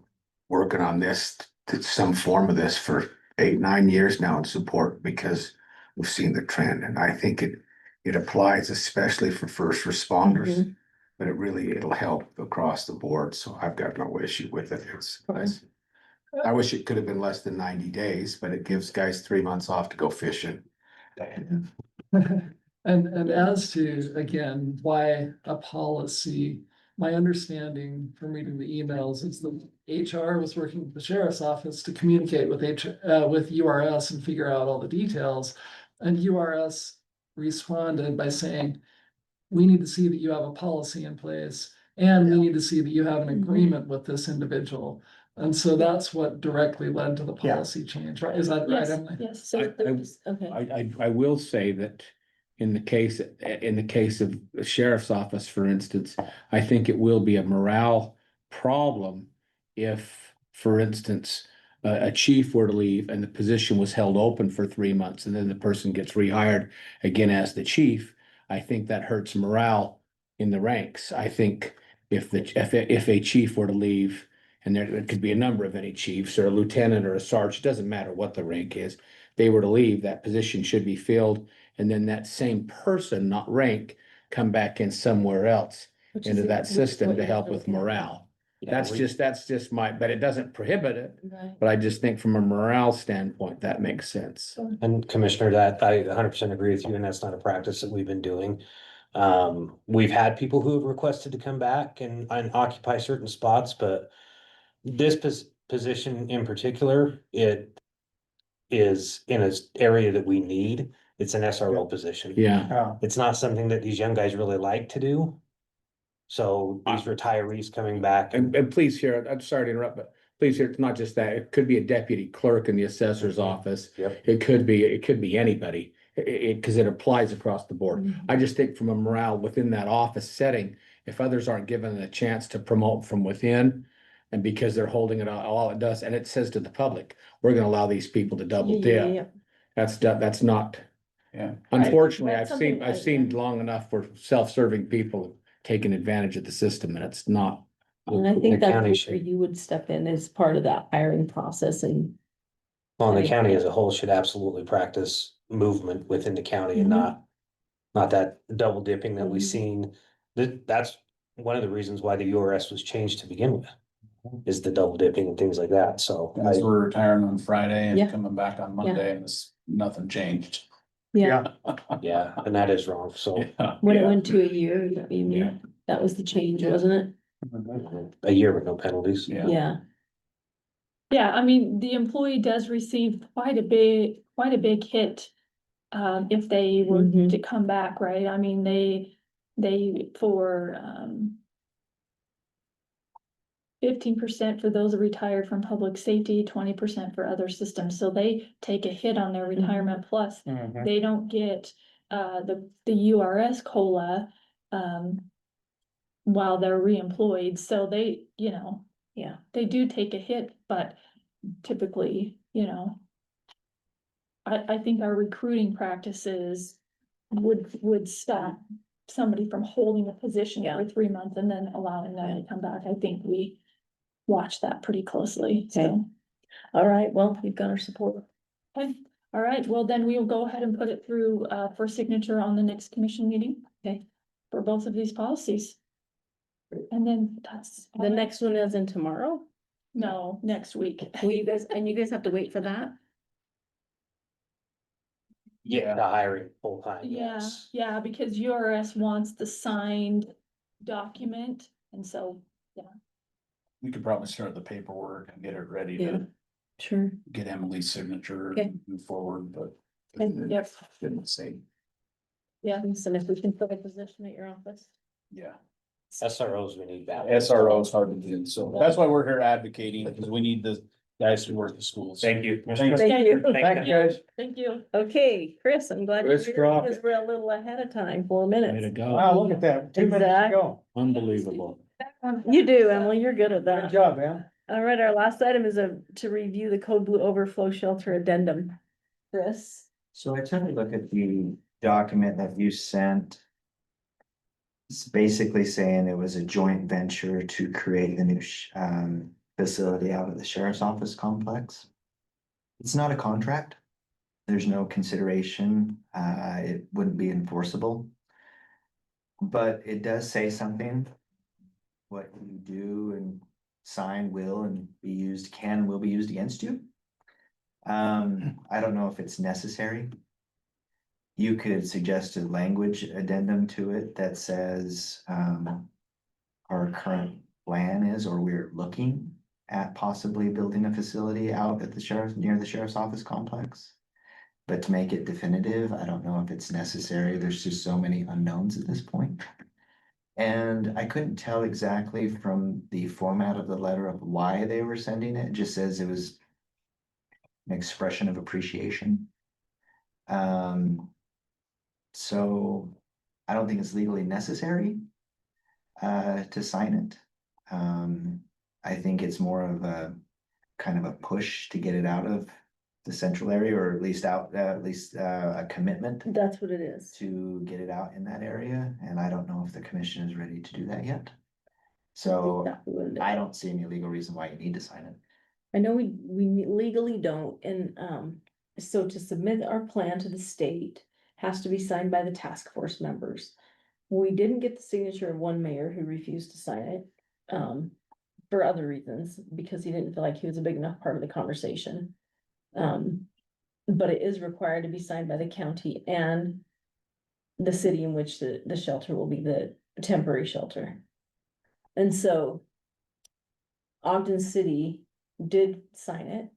working on this, some form of this for 8, 9 years now in support because we've seen the trend and I think it applies especially for first responders. But it'll help across the board. So I've got no issue with it. I wish it could have been less than 90 days, but it gives guys 3 months off to go fishing. And as to, again, why a policy, my understanding from reading the emails is that HR was working with the sheriff's office to communicate with with URS and figure out all the details. And URS responded by saying, we need to see that you have a policy in place and we need to see that you have an agreement with this individual. And so that's what directly led to the policy change, right? Is that right, Yes, Emily? yes. so there's, okay. I will say that in the case of the sheriff's office, for instance, I think it will be a morale problem if, for instance, a chief were to leave and the position was held open for 3 months and then the person gets rehired again as the chief. I think that hurts morale in the ranks. I think if a chief were to leave, and there could be a number of any chiefs or a lieutenant or a sergeant, doesn't matter what the rank is, they were to leave, that position should be filled. And then that same person, not rank, come back in somewhere else Which into is that what system to you're help with looking at. morale. Yeah, That's just my, but it doesn't prohibit it. Right. But I just think from a morale standpoint, that makes sense. And Commissioner, that I 100% agree with you, and that's not a practice that we've been doing. We've had people who have requested to come back and occupy certain spots, but this position in particular, it is in an area that we need. It's an SRO position. Yeah. It's not something that these young guys really like to do. So these retirees coming back And please hear, I'm sorry to interrupt, but please hear, it's not just that. It could be a deputy clerk in the assessor's office. Yep. It could be anybody. Because it applies across the board. I just think from a morale within that office setting, if others aren't given a chance to promote from within, and because they're holding it all it does, and it says to the public, we're gonna allow these people to double dip. That's not. Yeah. Unfortunately, That's I've seen something long enough for self-serving people taking advantage of the system, and it's not. And I The think county that's where should- you would step in as part of that hiring process and. Well, the Right. county as a whole should absolutely practice movement within the county and Mhm. not that double dipping that we've Mhm. seen. That's one of the reasons why the URS was changed to begin with, is the double dipping and things like that. So guys were retiring on Friday and Yeah. coming back on Monday and nothing changed. Yeah, yeah, and that is wrong. So when it went to a year, you mean, that was the change, wasn't it? a year with no penalties. Yeah. Yeah, I mean, the employee does receive quite a big hit. If they were Mhm. to come back, right? I mean, they for 15% for those retired from public safety, 20% for other systems, so they take a hit on their retirement plus. They don't get the URS COLA while they're reemployed, so they, Yeah. they do take a hit, but typically, I think our recruiting practices would stop somebody from holding a position Yeah. for 3 months and then allowing them to come back. I think we watch that pretty closely, Okay. so. All right, well, you've got our support. Okay, all right, well, then we will go ahead and put it through, for signature on the next commission meeting. Okay. For both of these policies. And then that's. The next one is in tomorrow? No, next week. Will you guys, and you guys have to wait for that? Yeah, the hiring full-time, Yeah, yes. yeah, because URS wants the signed document, and so, We could probably start the paperwork and get it ready Yeah. to Sure. get Emily's signature Okay. and move forward, but. Yep. Didn't say, Yeah, and if we can fill a position at your office. yeah. SROs, we need that. SRO is hard to do, so that's why we're here advocating, because we need the guys who work the schools. Thank you. Thank you. Thank you, guys. thank you. Okay, Chris, I'm glad you're Chris here dropped because we're a little ahead of time, 4 minutes. Wow, look at that, 2 minutes to go. Unbelievable. You do, Emily, you're good at Good that. job, Em. All right, our last item is to review the Code Blue Overflow Shelter Addendum. Chris? So I took a look at the document that you sent. It's basically saying it was a joint venture to create the new facility out at the sheriff's office complex. It's not a contract. There's no consideration. It wouldn't be enforceable. But it does say something. What you do and sign will and be used, will be used against you. I don't know if it's necessary. You could suggest a language addendum to it that says, our current plan is, or we're looking at possibly building a facility out at near the sheriff's office complex. But to make it definitive, I don't know if it's necessary. There's just so many unknowns at this point. And I couldn't tell exactly from the format of the letter of why they were sending it. It just says it was an expression of appreciation. So I don't think it's legally necessary to sign it. I think it's more of a kind of a push to get it out of the central area, or at least a commitment That's what it is. to get it out in that area. And I don't know if the commission is ready to do that yet. So Exactly what it is. I don't see any legal reason why you need to sign it. I know we legally don't, and so to submit our plan to the state has to be signed by the task force members. We didn't get the signature of one mayor who refused to sign it, for other reasons, because he didn't feel like he was a big enough part of the conversation. But it is required to be signed by the county and the city in which the shelter will be, the temporary shelter. And so Ogden City did sign it.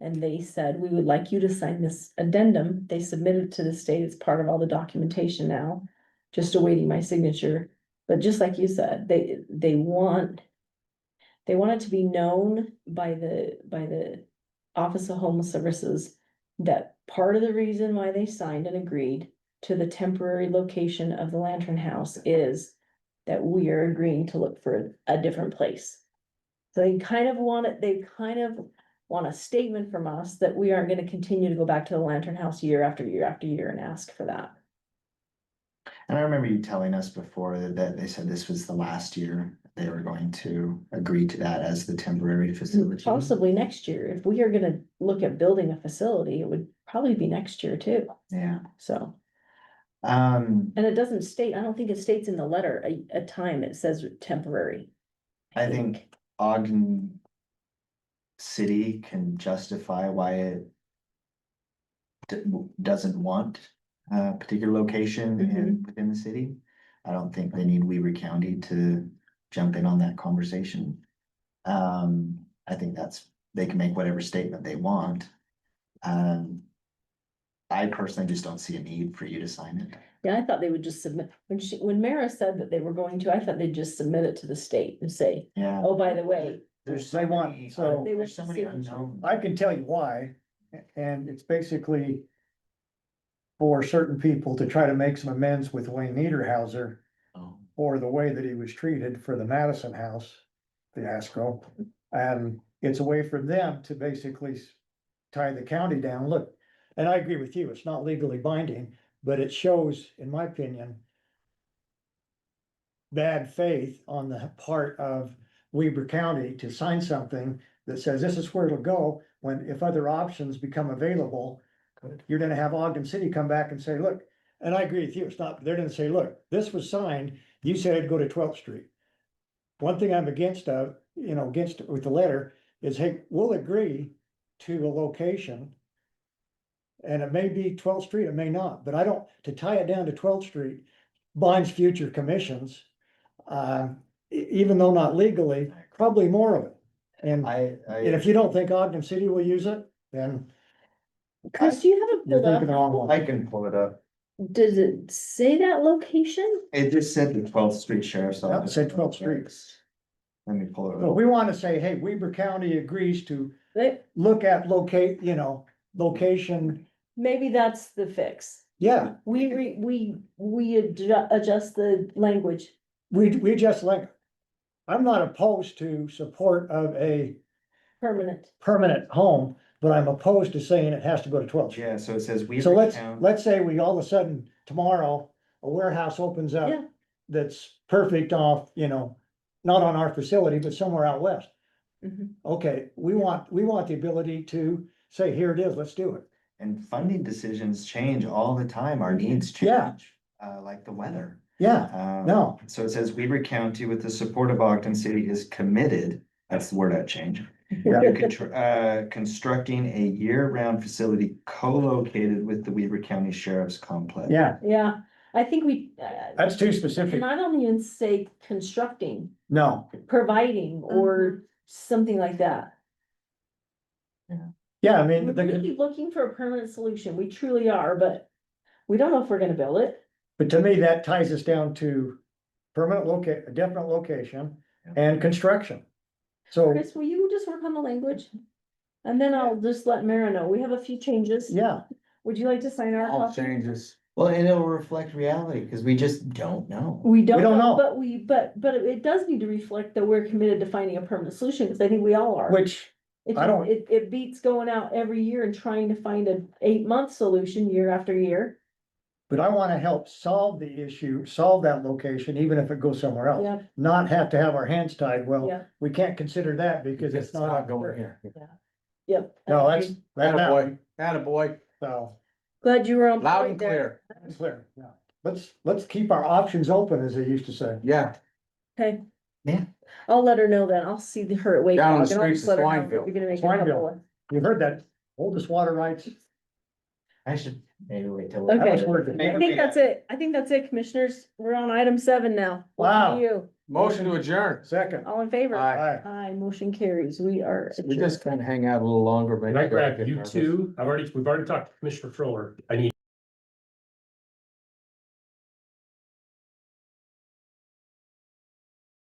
And they said, we would like you to sign this addendum. They submitted to the state. It's part of all the documentation now, just awaiting my signature. But just like you said, they want it to be known by the Office of Homeless Services that part of the reason why they signed and agreed to the temporary location of the Lantern House is that we are agreeing to look for a different place. So they kind of want a statement from us that we aren't gonna continue to go back to the Lantern House year after year after year and ask for that. And I remember you telling us before that they said this was the last year they were going to agree to that as the temporary facility. Possibly next year. If we are gonna look at building a facility, it would probably be next year too, Yeah. so. Um, And it doesn't state, I don't think it states in the letter a time, it says temporary. I think Ogden City can justify why it doesn't want a particular location within the city. I don't think they need Weaver County to jump in on that conversation. I think they can make whatever statement they want. I personally just don't see a need for you to sign it. Yeah, I thought they would just submit, when Mara said that they were going to, I thought they'd just submit it to the state and say, Yeah. oh, by the way. There's They want- so- there's so many unknowns. I can tell you why, and it's basically for certain people to try to make some amends with Wayne Niederhauser Oh. for the way that he was treated for the Madison House fiasco. And it's a way for them to basically tie the county down. Look, and I agree with you, it's not legally binding, but it shows, in my opinion, bad faith on the part of Weber County to sign something that says this is where it'll go, when if other options become available, you're gonna have Ogden City come back and say, look, and I agree with you, it's not, they're gonna say, look, this was signed, you said it'd go to 12th Street. One thing I'm against with the letter is, hey, we'll agree to a location. And it may be 12th Street, it may not, but I don't, to tie it down to 12th Street binds future commissions. Even though not legally, probably more of it. And if you don't think Ogden City will use it, then Chris, do you have it you're pulled thinking the up? wrong one. I can pull it up. Does it say that location? It just said the 12th Street Sheriff's Yeah, it Office. said 12th Street. Let me pull it So up. we want to say, hey, Weber County agrees to They- look at location, Maybe that's the fix. yeah, We adjust the language. we just like. I'm not opposed to support of a Permanent. permanent home, but I'm opposed to saying it has to go to 12th Street. Yeah, so it says we So recount. let's say we all of a sudden tomorrow, a warehouse opens up. Yeah. That's perfect off, not on our facility, but somewhere out west. Mhm. Okay, we want the ability to say, here it is, let's do it. And funding decisions change all the time. Our needs Yeah. change, like the weather. Yeah, no, So it says Weber County with the support of Ogden City is committed, that's the word I change. Constructing a year-round facility co-located with the Weber County Sheriff's Complex. yeah, Yeah, I think that's too specific. and I don't even say constructing, No, providing, or something like that. yeah, I mean, We're really looking for a permanent solution. We truly are, but we don't know if we're gonna build it. but to me, that ties us down to a definite location and construction. So, Chris, will you just work on the language? And then I'll just let Mara know. We have a few changes. yeah, Would you like to sign our All copy? changes. Well, and it'll reflect reality, because we just don't know. We don't don't know. know, but it does need to reflect that we're committed to finding a permanent solution, because I think we all are. which, It, I don't- it beats going out every year and trying to find an 8-month solution year after year. but I wanna help solve the issue, solve that location, even if it goes somewhere else. Yeah, Not have to have our hands tied, well, yeah, we can't consider that because it's not going here. yep. No, I that's, agree. that's now, Attaboy, attaboy, so, Glad you were on loud point and there. clear. it's clear, yeah. Let's keep our options open, as they used to say. Yeah, Okay. Yeah. I'll let her know then. I'll see her at Wake. Down the and I'll streets just of let her know that Swineville. You're gonna make a Swineville. couple of. You heard that, oldest water rights. I should maybe wait till. Okay. That was worth I it. think that's it. I think that's it, commissioners. We're on item 7 now. Over to Wow. You, motion to adjourn. Second. all in favor? Aye. Aye, motion carries. We are. We just kind of hang out a little longer. Can I grab you two? We've already talked to Commissioner Frower. I need